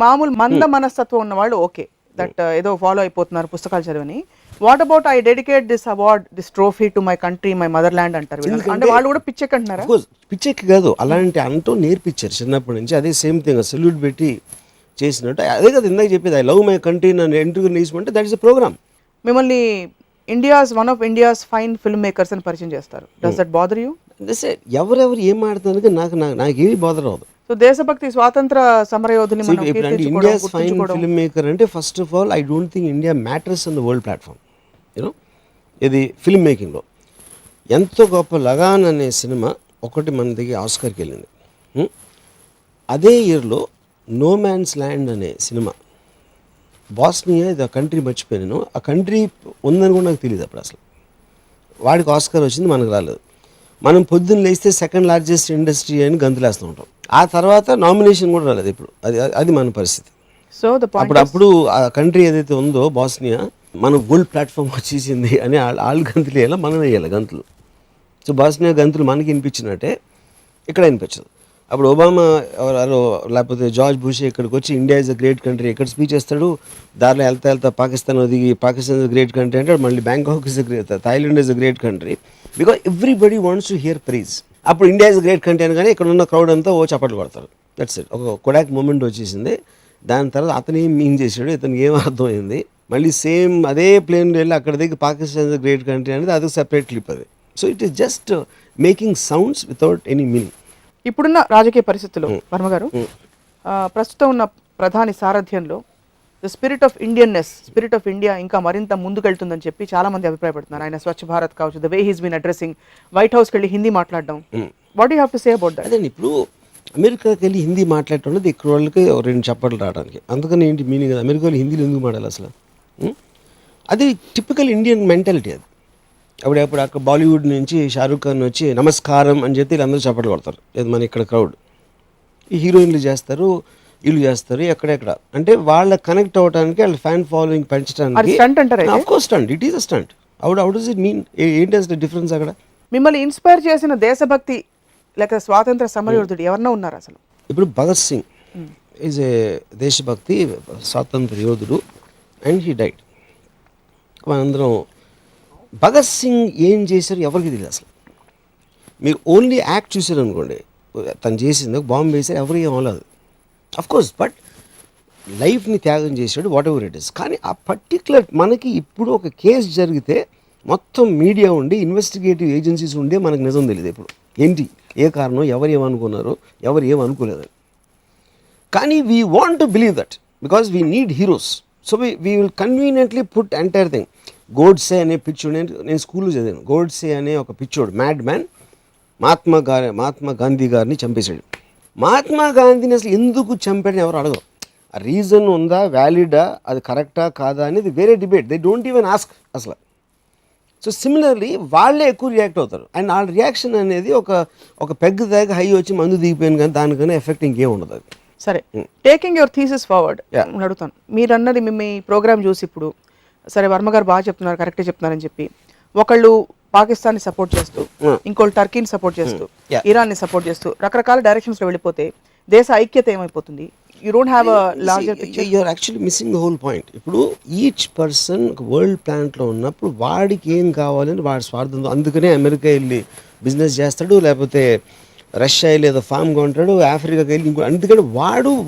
మామూలు మంద మనస్తత్వం ఉన్న వాళ్ళు ఓకే, దట్ ఏదో ఫాలో అయిపోతున్నారు పుస్తకాలు చదివని. What about I dedicate this award, this trophy to my country, my mother land అంటారు. అంటే వాళ్ళు కూడా పిచ్చెక్కి అంటున్నారా? పిచ్చెక్కి కాదు, అలాంటి అంటూ నేర్పించారు చిన్నప్పటి నుంచి. అదే సేమ్ థింగ్, సెల్యూట్ పెట్టి చేసినట్టు అదే కదా ఇందాక చెప్పేది, ఐ లవ్ మై కంట్రీ నన్ను ఎందుకు తీసుకుంటే దట్ ఇస్ అ ప్రోగ్రామ్. మిమ్మల్ని one of India's fine film makers అని పరిచయం చేస్తారు. Does that bother you? ఎవరెవరు ఏం ఆడుతున్నారు నాకేమి బాధ రాదు. సో దేశభక్తి స్వాతంత్ర సమరయోధుని మనం ఇప్పుడు అంటే కీర్తించుకోవడం, ఇండియాస్ ఫైన్ గుర్తుంచుకోవడం. ఫిల్మ్ మేకర్ అంటే first of all I don't think India matters on the world platform. You know ఇది ఫిల్మ్ మేకింగ్లో ఎంతో గొప్ప లగాన్ అనే సినిమా ఒకటి మన దగ్గర ఆస్కర్కి వెళ్ళింది. అదే ఇయర్లో నో మ్యాన్స్ ల్యాండ్ అనే సినిమా, బాస్నియా ఇది ఆ కంట్రీ మర్చిపోయాను, ఆ కంట్రీ ఉందని కూడా నాకు తెలియదు అప్పుడు అసలు. వాడికి ఆస్కర్ వచ్చింది, మనకు రాలేదు. మనం పొద్దున్న లేస్తే సెకండ్ లార్జెస్ట్ ఇండస్ట్రీ అని గంతులేస్తూ ఉంటాం. ఆ తర్వాత నామినేషన్ కూడా రాలేదు ఇప్పుడు. అది మన పరిస్థితి. సో అప్పుడు ఆ కంట్రీ ఏదైతే ఉందో బాస్నియా మన వరల్డ్ ప్లాట్ఫామ్ వచ్చేసింది అని వాళ్ళు గంతులు వేయాలి, మనం వేయాలి గంతులు. సో బాస్నియా గంతులు మనకి వినిపించినట్టే ఇక్కడ వినిపించదు. అప్పుడు ఒబామా ఎవరో లేకపోతే జార్జ్ బుష్ ఇక్కడికి వచ్చి India is a great country ఇక్కడ స్పీచ్ ఇస్తాడు, దారిలో వెళ్తా పాకిస్తాన్ దిగి Pakistan is a great country అంటే మళ్ళీ Bangkok is a great, Thailand is a great country, because everybody wants to hear praise. అప్పుడు India is a great country అని కానీ ఇక్కడ ఉన్న క్రౌడ్ అంతా చప్పట్లు కొడతారు. That's it. ఒక కొడాక్ మూమెంట్ వచ్చేసింది. దాని తర్వాత అతను ఏం మీన్ చేశాడు, ఇతనికి ఏం అర్థమైంది, మళ్ళీ సేమ్ అదే ప్లేన్ వెళ్ళి అక్కడ దగ్గర Pakistan is a great country అనేది అది సెపరేట్ క్లిప్ అది. So it is just making sounds without any meaning. ఇప్పుడున్న రాజకీయ పరిస్థితుల్లో వర్మ గారు, ప్రస్తుతం ఉన్న ప్రధాని సారథ్యంలో ద స్పిరిట్ ఆఫ్ ఇండియా ఇంకా మరింత ముందుకెళ్తుందని చెప్పి చాలా మంది అభిప్రాయపడుతున్నారు. ఆయన స్వచ్ఛ భారత్ కావచ్చు, the way he's been addressing, white హౌస్కి వెళ్ళి హిందీ మాట్లాడడం, what you have to say about that? అదే ఇప్పుడు అమెరికాకి వెళ్ళి హిందీ మాట్లాడటం ఇక్కడ వాళ్ళకి 2 చప్పట్లు రావడానికి, అందుకని ఏంటి మీనింగ్ కదా, అమెరికా వాళ్ళు హిందీలో ఎందుకు మాట్లాడాలి అసలు? అది టిపికల్ ఇండియన్ మెంటాలిటీ అది. అప్పుడు అక్కడ బాలీవుడ్ నుంచి షారూఖ్ ఖాన్ వచ్చి నమస్కారం అని చెప్పి వీళ్ళందరూ చప్పట్లు కొడతారు. ఇది మన ఇక్కడ క్రౌడ్, ఈ హీరోయిన్లు చేస్తారు, వీళ్ళు చేస్తారు, ఎక్కడెక్కడ అంటే వాళ్ళ కనెక్ట్ అవ్వడానికి, వాళ్ళ ఫ్యాన్ ఫాలోయింగ్ పెంచడానికి. Of course stunt, it is a stunt. How does it mean? ఏంటి అసలు డిఫరెన్స్ అక్కడ? మిమ్మల్ని ఇన్స్పైర్ చేసిన దేశభక్తి లేక స్వాతంత్ర సమరయోధుడు ఎవరన్నా ఉన్నారు అసలు? ఇప్పుడు భగత్ సింగ్ ఈజ్ ఏ దేశభక్తి స్వాతంత్ర యోధుడు అండ్ హీ డైడ్. మనందరం భగత్ సింగ్ ఏం చేశారు ఎవరికి తెలియదు అసలు. మీరు ఓన్లీ యాక్ట్ చూసారు అనుకోండి, తను చేసింది బాంబు వేసారు, ఎవరికి ఏమవలేదు అఫ్ కోర్స్, బట్ లైఫ్ని త్యాగం చేశాడు, వాట్ ఎవర్ ఇట్ ఇస్. కానీ ఆ పర్టికులర్ మనకి ఇప్పుడు ఒక కేసు జరిగితే మొత్తం మీడియా ఉండి ఇన్వెస్టిగేటివ్ ఏజెన్సీస్ ఉండే మనకు నిజం తెలియదు ఇప్పుడు ఏంటి ఏ కారణం, ఎవరు ఏమనుకున్నారు, ఎవరు ఏమనుకోలేదని. కానీ we want to believe that because we need heroes. So we will conveniently put entire thing. Godse అనే పిచ్చోడు, నేను స్కూల్లో చదివాను. గోడ్సే అనే ఒక పిచ్చోడు, మ్యాడ్ మ్యాన్, మహాత్మా గాంధీ గారిని చంపేశాడు. మహాత్మా గాంధీని అసలు ఎందుకు చంపాడని ఎవరు అడగరు. ఆ రీజన్ ఉందా, వ్యాలిడా, అది కరెక్టా కాదా అనేది వేరే debate. They don't even ask అసలు. సో సిమిలర్లీ వాళ్ళే ఎక్కువ రియాక్ట్ అవుతారు. అండ్ వాళ్ళ రియాక్షన్ అనేది ఒక పెగ్గు దాకా హై వచ్చి మందు దిగిపోయాను కానీ దానికన్నా ఎఫెక్ట్ ఇంకేం ఉండదు. అది సరే, టేకింగ్ యువర్ థీసిస్ ఫార్వర్డ్ అడుగుతాను. మీరు అన్నది మీ ప్రోగ్రామ్ చూసి ఇప్పుడు సరే వర్మ గారు బాగా చెప్తున్నారు, కరెక్టే చెప్తున్నారని చెప్పి ఒకళ్ళు పాకిస్తాన్ని సపోర్ట్ చేస్తూ, ఇంకోళ్ళు టర్కీని సపోర్ట్ చేస్తూ, ఇరాన్ని సపోర్ట్ చేస్తూ రకరకాల డైరెక్షన్స్లో వెళ్ళిపోతే దేశ ఐక్యత ఏమైపోతుంది? You don't have a larger picture. You are actually missing the whole point. ఇప్పుడు ఈచ్ పర్సన్ ఒక వరల్డ్ ప్లాంట్లో ఉన్నప్పుడు వాడికి ఏం కావాలని వాడి స్వార్థం. అందుకనే అమెరికా వెళ్ళి బిజినెస్ చేస్తాడు, లేకపోతే రష్యా వెళ్ళి ఏదో ఫామ్ కొంటాడు, ఆఫ్రికాకి వెళ్ళి ఇంకో, అందుకని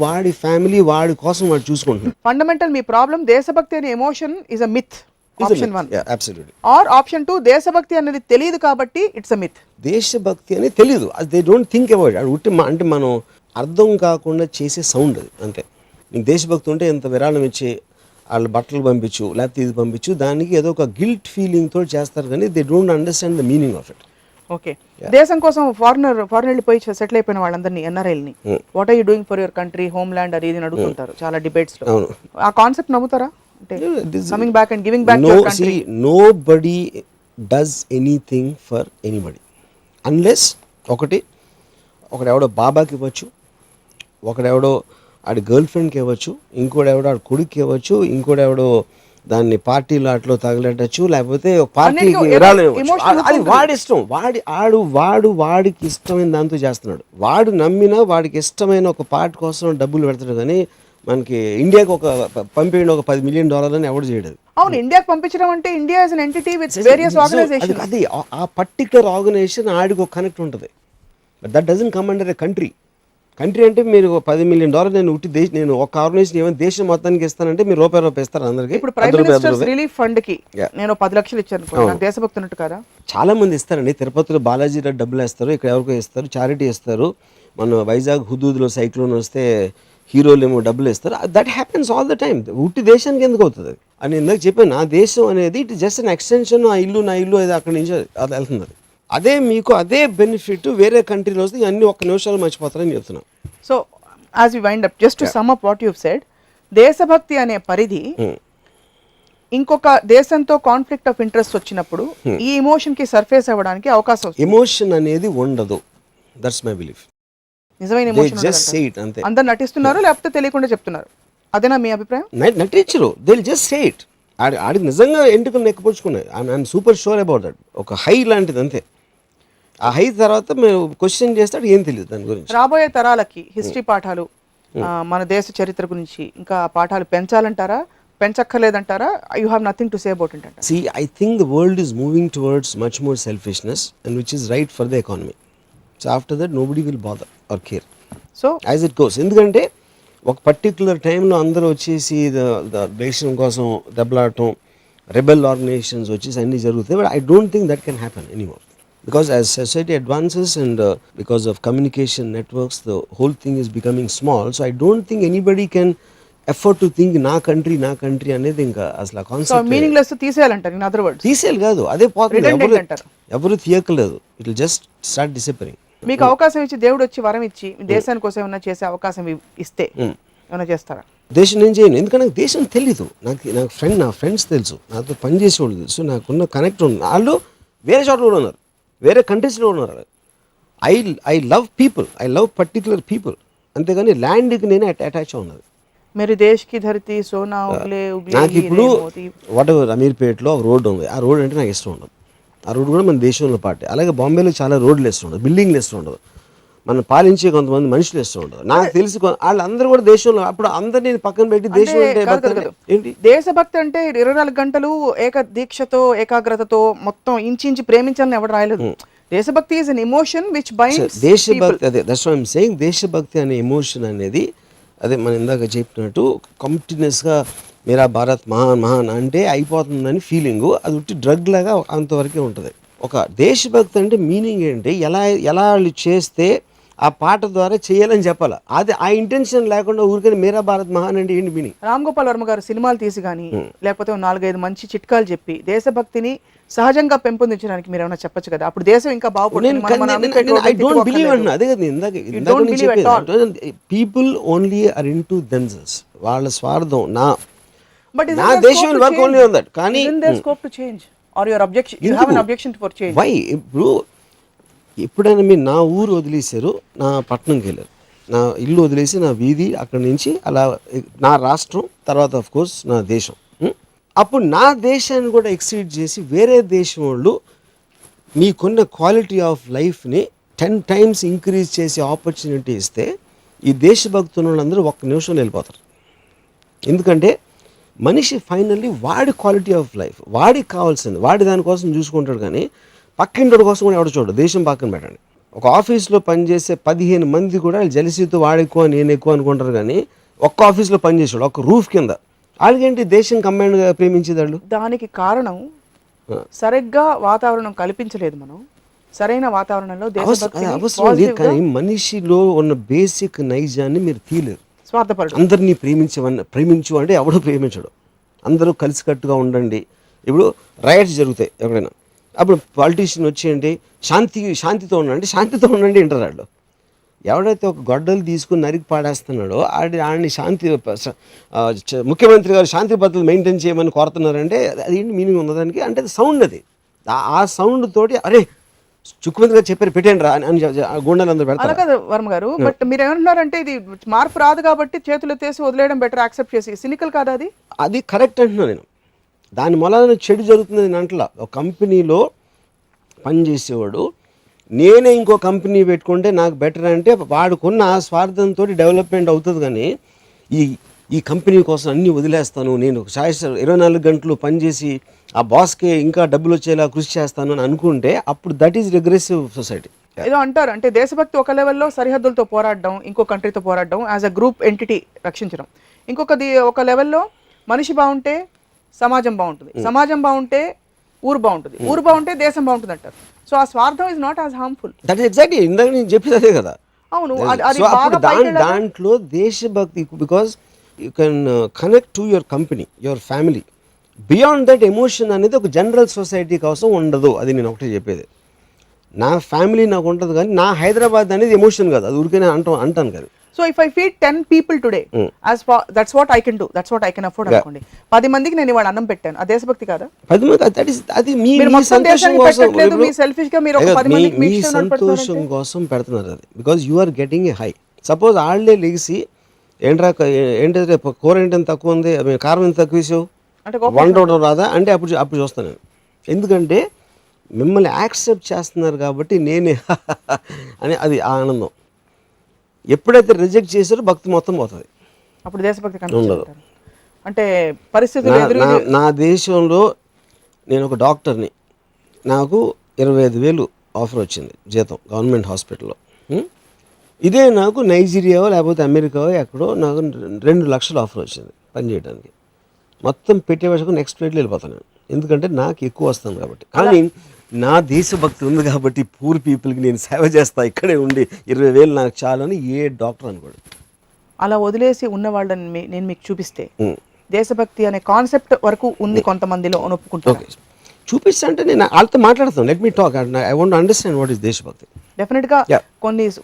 వాడి ఫ్యామిలీ వాడి కోసం వాడు చూసుకుంటున్నాడు. ఫండమెంటల్ మీ ప్రాబ్లం దేశభక్తి అనే emotion is a myth. Option 1 absolutely. Or option 2 దేశభక్తి అనేది తెలియదు కాబట్టి ఇట్స్ అ మిత్. దేశభక్తి అని తెలియదు, అది they don't think about it. ఉట్టి అంటే మనం అర్థం కాకుండా చేసే సౌండ్ అది అంతే. నీకు దేశభక్తి ఉంటే ఎంత విరాళం ఇచ్చి వాళ్ళు బట్టలు పంపించు, లేకపోతే ఇది పంపించు, దానికి ఏదో ఒక గిల్ట్ ఫీలింగ్ తోటి చేస్తారు కానీ they don't understand the meaning of it. Okay, దేశం కోసం ఫారెన్ వెళ్ళిపోయి సెటిల్ అయిపోయిన వాళ్ళందరినీ, ఎన్ఆర్ఐల్ని, what are you doing for your country, home land అది ఇది అడుగుతుంటారు చాలా డిబేట్స్ లో. ఆ కాన్సెప్ట్ నమ్ముతారా? Coming back and giving back to your country. Nobody does anything for anybody unless ఒకడెవడో బాబాకి ఇవ్వచ్చు, ఒకడెవడో ఆడి గర్ల్ ఫ్రెండ్కి ఇవ్వచ్చు, ఇంకోడెవడో ఆడి కొడుక్కి ఇవ్వచ్చు, ఇంకోడెవడో దాన్ని పార్టీలో అట్లో తగలెట్టచ్చు, లేకపోతే పార్టీకి విరాళం ఇవ్వచ్చు. అది వాడి ఇష్టం. వాడికి ఇష్టమైన దాంతో చేస్తున్నాడు. వాడు నమ్మినా వాడికి ఇష్టమైన ఒక పార్ట్ కోసం డబ్బులు పెడతాడు. కానీ మనకి ఇండియాకి పంపేయండి ఒక $10 million అని ఎవడు చేయడు. అవును, ఇండియాకి పంపించడం అంటే India is an entity with various organizations. అది ఆ పర్టికులర్ ఆర్గనైజేషన్ ఆడికి ఒక కనెక్ట్ ఉంటుంది. But that doesn't come under a country. Country అంటే మీరు $10 మిలియన్ నేను నేను ఒక ఆర్గనైజేషన్ ఏమైనా దేశం మొత్తానికి ఇస్తానంటే మీరు రూపాయి ఇస్తారు అందరికి. ఇప్పుడు ప్రైమ్ మినిస్టర్స్ రిలీఫ్ ఫండ్ కి నేను 10 లక్షలు ఇచ్చాను అనుకో, నాకు దేశభక్తి ఉన్నట్టు కదా. చాలా మంది ఇస్తారండి. తిరుపతిలో బాలాజీ రెడ్డి డబ్బులు వేస్తారు, ఇక్కడ ఎవరికో ఇస్తారు, చారిటీ ఇస్తారు. మన వైజాగ్ హుదూద్లో సైక్లోన్ వస్తే హీరోలు ఏమో డబ్బులు ఇస్తారు. That happens all the time. ఉట్టి దేశానికి ఎందుకు అవుతుంది అని ఇందాక చెప్పాను. నా దేశం అనేది ఇట్ జస్ట్ అన్ ఎక్స్టెన్షన్. నా ఇల్లు అది అక్కడి నుంచి అది వెళ్తుంది. అదే మీకు అదే బెనిఫిట్ వేరే కంట్రీలో వస్తే అన్ని ఒక్క నిమిషాలు మర్చిపోతారని చెప్తున్నాను. So as we wind up, just to sum up what you said, దేశభక్తి అనే పరిధి ఇంకొక దేశంతో కాన్ఫ్లిక్ట్ ఆఫ్ ఇంట్రెస్ట్ వచ్చినప్పుడు ఈ ఎమోషన్ కి సర్ఫేస్ అవ్వడానికి అవకాశం వస్తుంది. ఎమోషన్ అనేది ఉండదు. That's my belief. నిజమైన ఎమోషన్ జస్ట్ సే ఇట్ అంతే. అందరు నటిస్తున్నారు లేకపోతే తెలియకుండా చెప్తున్నారు, అదేనా మీ అభిప్రాయం? నటించరు, they will just say it. ఆడికి నిజంగా ఎంటుకలు నెక్కిపుచ్చుకున్నాయి. I'm super sure about that. ఒక హై లాంటిది అంతే. ఆ హై తర్వాత మేము క్వశ్చన్ చేస్తాడు, ఏం తెలియదు దాని గురించి. రాబోయే తరాలకి హిస్టరీ పాఠాలు, మన దేశ చరిత్ర గురించి ఇంకా పాఠాలు పెంచాలంటారా, పెంచక్కర్లేదంటారా? You have nothing to say about it అంటారా? See, I think the world is moving towards much more selfishness, and which is right for the economy. So after that nobody will bother or care. So As it goes. ఎందుకంటే ఒక particular టైంలో అందరూ వచ్చేసి దేశం కోసం దెబ్బలాడటం, rebel organisations వచ్చేసి అన్నీ జరుగుతాయి. But I don't think that can happen anymore. Because as society advances and because of communication networks, the whole thing is becoming small. So I don't think anybody can afford to think నా country అనేది ఇంకా అసలు so concept meaningless తీసేయాలంటారు. In other words తీసేయాలి కాదు, అదే పోతుంది. Redundant అంటారు. ఎవరు తీయకలేదు. It will just start disappearing. మీకు అవకాశం ఇచ్చి దేవుడు వచ్చి వరం ఇచ్చి మీ దేశాని కోసం ఏమైనా చేసే అవకాశం ఇస్తే ఏమైనా చేస్తారా? దేశం నేను చేయను, ఎందుకంటే నాకు దేశం తెలీదు. నా ఫ్రెండ్స్ తెలుసు, నాతో పనిచేసేవాళ్ళు తెలుసు, నాకున్న కనెక్ట్ ఉంది. వాళ్ళు వేరే చోట్ల కూడా ఉన్నారు, వేరే కంట్రీస్లో ఉన్నారు. I love people, I love particular people, అంతేగాని ల్యాండ్కి నేను అటాచ్ ఉన్నది. మీరు దేశ్ కి ధరతి సోనా ఉగ్లే నాకు ఇప్పుడు వాట్ ఎవర్ అమీర్పేటలో ఒక రోడ్డు ఉంది, ఆ రోడ్ అంటే నాకు ఇష్టం ఉండదు. ఆ రోడ్డు కూడా మన దేశంలో పార్టీ. అలాగే బాంబేలో చాలా రోడ్లు ఇష్టం ఉండదు, బిల్డింగ్లు ఇష్టం ఉండదు, మనం పాలించే కొంతమంది మనుషులు ఇష్టం ఉండదు. నాకు తెలిసి వాళ్ళందరూ కూడా దేశంలో, అప్పుడు అందరినీ పక్కన పెట్టి దేశం ఏంటి దేశభక్తి అంటే 24 గంటలు ఏక దీక్షతో ఏకాగ్రతతో మొత్తం ఇంచి ప్రేమించాలని ఎవరు రాయలేదు. దేశభక్తి is an emotion which binds. దేశభక్తి అదే that's what I am saying. దేశభక్తి అనే ఎమోషన్ అనేది అదే మనం ఇందాక చెప్పినట్టు కంటిన్యూస్గా మీరా భారత్ మహాన్ మహాన్ అంటే అయిపోతుందని ఫీలింగు. అది ఉట్టి డ్రగ్ లాగా అంతవరకే ఉంటుంది. ఒక దేశభక్తి అంటే మీనింగ్ ఏంటి, ఎలా వాళ్ళు చేస్తే ఆ పాట ద్వారా చేయాలని చెప్పాలి. అది ఆ ఇంటెన్షన్ లేకుండా ఊరికనే మీరా భారత్ మహాన్ అంటే ఏంటి మీనింగ్? రామ్ గోపాల్ వర్మ గారు సినిమాలు తీసి కానీ లేకపోతే 4-5 మంచి చిట్కాలు చెప్పి దేశభక్తిని సహజంగా పెంపొందించడానికి మీరు ఏమైనా చెప్పొచ్చు కదా, అప్పుడు దేశం ఇంకా బాగుపడుతుంది. People only are into themselves. వాళ్ళ స్వార్థం. But నా దేశం వర్క్ ఓన్లీ ఆన్ దట్. కానీ isn't there scope to change or your objection, you have an objection for change? Why? ఎప్పుడైనా మీరు నా ఊరు వదిలేశారు, నా పట్టణంకి వెళ్ళారు, నా ఇల్లు వదిలేసి నా వీధి, అక్కడి నుంచి అలా నా రాష్ట్రం, తర్వాత ఆఫ్ కోర్స్ నా దేశం. అప్పుడు నా దేశాన్ని కూడా ఎక్సీడ్ చేసి వేరే దేశం వాళ్ళు మీకున్న క్వాలిటీ ఆఫ్ లైఫ్ని 10 times ఇంక్రీజ్ చేసే ఆపర్చునిటీ ఇస్తే ఈ దేశభక్తుల వాళ్ళందరూ ఒక్క నిమిషంలో వెళ్ళిపోతారు. ఎందుకంటే మనిషి ఫైనల్లీ వాడి క్వాలిటీ ఆఫ్ లైఫ్ వాడికి కావాల్సింది, వాడి దానికోసం చూసుకుంటాడు. కానీ పక్కింటి కోసం కూడా ఎవడ చూడడు. దేశం పక్కన పెట్టండి. ఒక ఆఫీస్లో పనిచేసే 15 మంది కూడా జలసీతో వాడు ఎక్కువ నేను ఎక్కువ అనుకుంటారు. కానీ ఒక్క ఆఫీస్లో పనిచేసాడు, ఒక రూఫ్ కింద, వాళ్ళకేంటి దేశం కంబైన్డ్గా ప్రేమించేదాళ్ళు. దానికి కారణం సరిగ్గా వాతావరణం కల్పించలేదు. మనం సరైన వాతావరణంలో అవసరం లేదు. కానీ మనిషిలో ఉన్న బేసిక్ నైజాన్ని మీరు తీయలేరు. స్వార్థపరుడు. అందరినీ ప్రేమించు అంటే ఎవడో ప్రేమించడు. అందరూ కలిసికట్టుగా ఉండండి. ఇప్పుడు రైట్స్ జరుగుతాయి ఎక్కడైనా, అప్పుడు పాలిటీషియన్ వచ్చేయండి శాంతితో ఉండండి, శాంతితో ఉండండి అంటారు వాళ్ళు. ఎవడైతే ఒక గొడ్డలు తీసుకుని నరికి పాడేస్తున్నాడో ఆడిని ముఖ్యమంత్రి గారు శాంతి భద్రతలు మెయింటైన్ చేయమని కోరుతున్నారంటే అది ఏంటి మీనింగ్ ఉన్నదానికి? అంటే అది సౌండ్. అది ఆ సౌండ్ తోటి అరే ముఖ్యమంత్రి గారు చెప్పారు పెట్టండి రా అని గుండెలు అందరూ పెడతారు. కదా వర్మ గారు. బట్ మీరు ఏమంటున్నారంటే ఇది మార్పు రాదు కాబట్టి చేతులు ఎత్తేసి వదిలేయడం బెటర్, యాక్సెప్ట్ చేసి. సినికల్ కాదా అది? అది కరెక్ట్ అంటున్నాను నేను. దాని మూలాన చెడు జరుగుతుంది నేను అంటలా. ఒక కంపెనీలో పనిచేసేవాడు నేనే ఇంకో కంపెనీ పెట్టుకుంటే నాకు బెటర్ అంటే వాడుకున్న స్వార్థంతో డెవలప్మెంట్ అవుతుంది. కానీ ఈ కంపెనీ కోసం అన్నీ వదిలేస్తాను, నేను 24 గంటలు పనిచేసి ఆ బాస్కే ఇంకా డబ్బులు వచ్చేలా కృషి చేస్తాను అని అనుకుంటే అప్పుడు దట్ ఈజ్ రిగ్రెసివ్ సొసైటీ. ఏదో అంటారు అంటే దేశభక్తి ఒక లెవెల్లో సరిహద్దులతో పోరాడడం, ఇంకో కంట్రీతో పోరాడడం, యాజ్ అ గ్రూప్ ఎంటిటీ రక్షించడం. ఇంకొకది ఒక లెవెల్లో మనిషి బాగుంటే సమాజం బాగుంటుంది, సమాజం బాగుంటే ఊరు బాగుంటుంది, ఊరు బాగుంటే దేశం బాగుంటుంది అంటారు. సో ఆ స్వార్థం is not as harmful. That exactly ఇందాక నేను చెప్పేది అదే కదా. అవును, సో అప్పుడు దాంట్లో దేశభక్తి, because you can connect to your company, your family. Beyond that emotion అనేది ఒక జనరల్ సొసైటీ కోసం ఉండదు. అది నేను ఒకటే చెప్పేది. నా ఫ్యామిలీ నాకు ఉంటుంది కానీ నా హైదరాబాద్ అనేది ఎమోషన్ కాదు, అది ఊరికే అంటాను కదా. So if I feed 10 people today, as that's what I can do, that's what I can afford అనుకోండి. 10 మందికి నేను ఇవాళ అన్నం పెట్టాను, ఆ దేశభక్తి కాదా? 10 మంది అది మీ సంతోషం కోసం పెడుతున్నారు. అది because you are getting a high. Suppose వాళ్ళే లెగిసి ఏంటంటే కూర ఏంటంత తక్కువ ఉంది, కారం ఎంత తక్కువ వేసావు, వండడం రాదా అంటే అప్పుడు చూస్తాను నేను. ఎందుకంటే మిమ్మల్ని యాక్సెప్ట్ చేస్తున్నారు కాబట్టి నేనే అని అది ఆనందం. ఎప్పుడైతే రిజెక్ట్ చేశారో భక్తి మొత్తం పోతుంది, అప్పుడు దేశభక్తి ఉండదు. అంటే పరిస్థితులు నా దేశంలో నేను ఒక డాక్టర్ని, నాకు 25,000 ఆఫర్ వచ్చింది జీతం గవర్నమెంట్ హాస్పిటల్లో. ఇదే నాకు నైజీరియా లేకపోతే అమెరికా ఎక్కడో నాకు 2 లక్షలు ఆఫర్ వచ్చింది పని చేయడానికి. మొత్తం పెట్టే వచ్చాక నెక్స్ట్ ఫ్లైట్లో వెళ్ళిపోతాను నేను, ఎందుకంటే నాకు ఎక్కువ వస్తాను కాబట్టి. కానీ నా దేశభక్తి ఉంది కాబట్టి పూర్ పీపుల్కి నేను సేవ చేస్తా, ఇక్కడే ఉండి 20,000 నాకు చాలని ఏ డాక్టర్ అనుకోడు. అలా వదిలేసి ఉన్న వాళ్ళని నేను మీకు చూపిస్తే దేశభక్తి అనే కాన్సెప్ట్ వరకు ఉంది కొంతమందిలో ఒప్పుకుంటాను. చూపిస్తా అంటే నేను వాళ్ళతో మాట్లాడతాను. Let me talk, I want to understand what is దేశభక్తి. డెఫినెట్ గా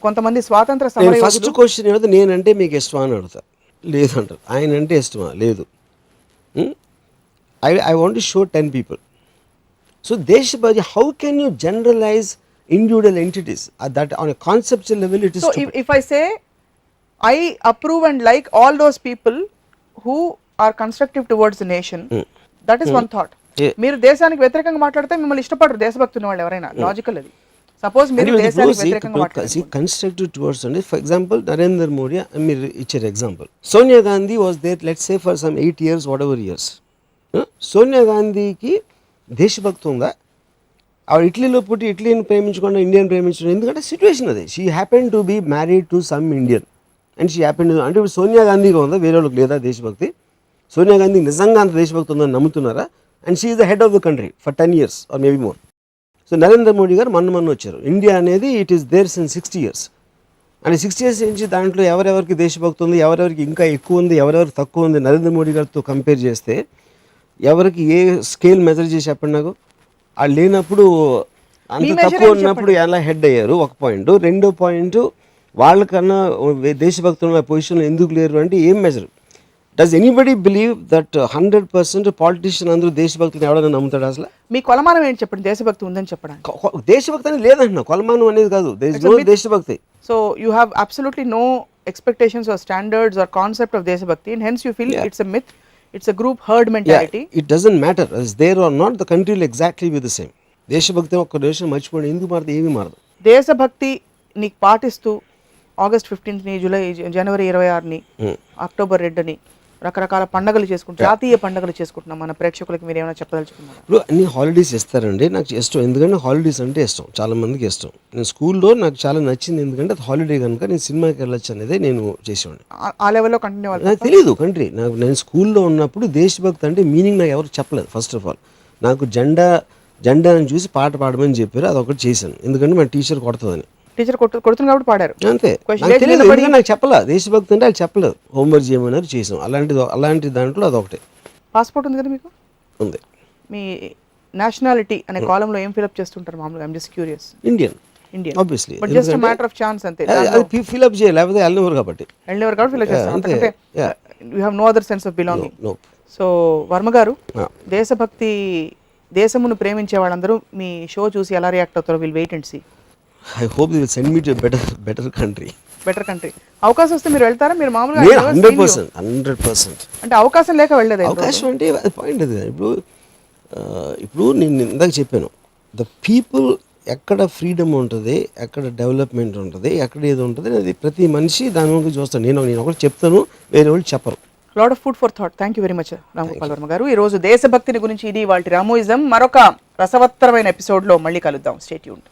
కొంతమంది స్వాతంత్ర సమర ఫస్ట్ క్వశ్చన్ ఏదో నేనంటే మీకు ఇష్టమా అని అడుగుతా, లేదంటారు. ఆయన అంటే ఇష్టమా, లేదు. I want to show 10 people. So Deshbhakti, how can you generalize individual entities that on a conceptual level it is. So if I say I approve and like all those people who are constructive towards the nation, that is one thought. మీరు దేశానికి వ్యతిరేకంగా మాట్లాడితే మిమ్మల్ని ఇష్టపడరు దేశభక్తి ఉన్న వాళ్ళు ఎవరైనా, లాజికల్ అది. సపోజ్ మీరు దేశానికి వ్యతిరేకంగా మాట్లాడారు, కన్స్ట్రక్టివ్ టువర్డ్స్ అంటే ఫర్ ఎగ్జాంపుల్ నరేంద్ర మోడీ మీరు ఇచ్చారు example. Sonia Gandhi was there let's say for some 8 years whatever years. Sonia గాంధీకి దేశభక్తి ఉందా? ఆవిడ ఇటలీలో పుట్టి ఇటలీని ప్రేమించకుండా ఇండియన్ ప్రేమించడం, ఎందుకంటే సిచ్యువేషన్ అది. She happen to be married to some Indian and she happen to, అంటే ఇప్పుడు సోనియా గాంధీగా ఉందా, వేరే వాళ్ళకి లేదా దేశభక్తి? సోనియా గాంధీ నిజంగా అంత దేశభక్తి ఉందని నమ్ముతున్నారా? And she is the head of the country for 10 years or maybe more. So Narendra Modi garu మొన్న వచ్చారు. ఇండియా అనేది it is there since 60 years. And 60 years నుంచి దాంట్లో ఎవరెవరికి దేశభక్తి ఉంది, ఎవరెవరికి ఇంకా ఎక్కువ ఉంది, ఎవరెవరికి తక్కువ ఉంది, నరేంద్ర మోడీ గారితో కంపేర్ చేస్తే ఎవరికి ఏ స్కేల్ మెజర్ చేసి చెప్పండి నాకు. వాళ్ళు లేనప్పుడు అంత తక్కువ ఉన్నప్పుడు ఎలా హెడ్ అయ్యారు, ఒక పాయింట్. రెండో పాయింట్, వాళ్ళకన్నా దేశభక్తులు ఉన్న పొజిషన్లో ఎందుకు లేరు అంటే ఏం measure? Does anybody believe that 100% politician అందరూ దేశభక్తిని ఎవరైనా నమ్ముతాడు? అసలు మీ కొలమానం ఏంటి చెప్పండి, దేశభక్తి ఉందని చెప్పడానికి? దేశభక్తి అనేది లేదంటున్నా, కొలమానం అనేది కాదు. దేశభక్తి. So you have absolutely no expectations or standards or concept of దేశభక్తి, and hence you feel it's a myth, it's a group herd mentality. It doesn't matter is there or not, the country will exactly be the same. దేశభక్తి ఒక్క దేశం మర్చిపోయి ఎందుకు మారదు? ఏమీ మారదు. దేశభక్తి నీకు పాటిస్తూ August 15th ని, జనవరి 26ని, అక్టోబర్ 2ని రకరకాల పండుగలు చేసుకుంటాం, జాతీయ పండుగలు చేసుకుంటున్నాం. మన ప్రేక్షకులకి మీరు ఏమైనా చెప్పదలుచుకున్నారా? ఇప్పుడు అన్ని హాలిడేస్ ఇస్తారండి, నాకు ఇష్టం. ఎందుకంటే హాలిడేస్ అంటే ఇష్టం, చాలా మందికి ఇష్టం. నేను స్కూల్లో నాకు చాలా నచ్చింది, ఎందుకంటే అది హాలిడే కనుక నేను సినిమాకి వెళ్ళొచ్చు అనేది నేను చేసేవాడిని. ఆ లెవెల్లో కంటిన్యూ అవ్వాలి. నాకు తెలియదు కంట్రీ. నేను స్కూల్లో ఉన్నప్పుడు దేశభక్తి అంటే మీనింగ్ నాకు ఎవరు చెప్పలేదు. ఫస్ట్ ఆఫ్ ఆల్ నాకు జెండాని చూసి పాట పాడమని చెప్పారు, అదొకటి చేశాను. ఎందుకంటే మన టీచర్ కొడుతుందని. టీచర్ కొడుతుంది కాబట్టి పాడారు, అంతే. నాకు చెప్పలే దేశభక్తి అంటే వాళ్ళు చెప్పలేదు. హోంవర్క్ చేయమన్నారు, చేసాం. అలాంటి దాంట్లో అదొకటే. పాస్పోర్ట్ ఉంది కదా మీకు? ఉంది. మీ నేషనాలిటీ అనే కాలంలో ఏం ఫిల్అప్ చేస్తుంటారు మామూలుగా? I'm just curious. Indian obviously, but just matter of chance అంతే. ఫిల్అప్ చేయాలి, లేకపోతే వెళ్ళినవారు కాబట్టి ఫిల్అప్ చేస్తారు. అంతే. You have no other sense of belonging. So Varma garu, దేశభక్తి, దేశమును ప్రేమించే వాళ్ళందరూ మీ షో చూసి ఎలా రియాక్ట్ అవుతారో will wait and see. I hope they will send me to a better country. Better country. అవకాశం వస్తే మీరు వెళ్తారా? మీరు మామూలుగా 100% అంటే అవకాశం లేక వెళ్ళలేదు. అవకాశం అంటే పాయింట్ అది. ఇప్పుడు నేను ఇందాక చెప్పాను, ద పీపుల్ ఎక్కడ ఫ్రీడమ్ ఉంటుంది, ఎక్కడ డెవలప్మెంట్ ఉంటుంది, ఎక్కడ ఏది ఉంటుంది, అది ప్రతి మనిషి దాని గురించి చూస్తాను. నేను ఒకటి చెప్తాను, వేరే వాళ్ళు చెప్పరు. Lot of food for thought. Thank you very much Ram Gopal Varma గారు. ఈ రోజు దేశభక్తిని గురించి ఇది వాళ్ళ రామోయిజం. మరొక రసవత్తరమైన ఎపిసోడ్లో మళ్ళీ కలుద్దాం. Stay tuned.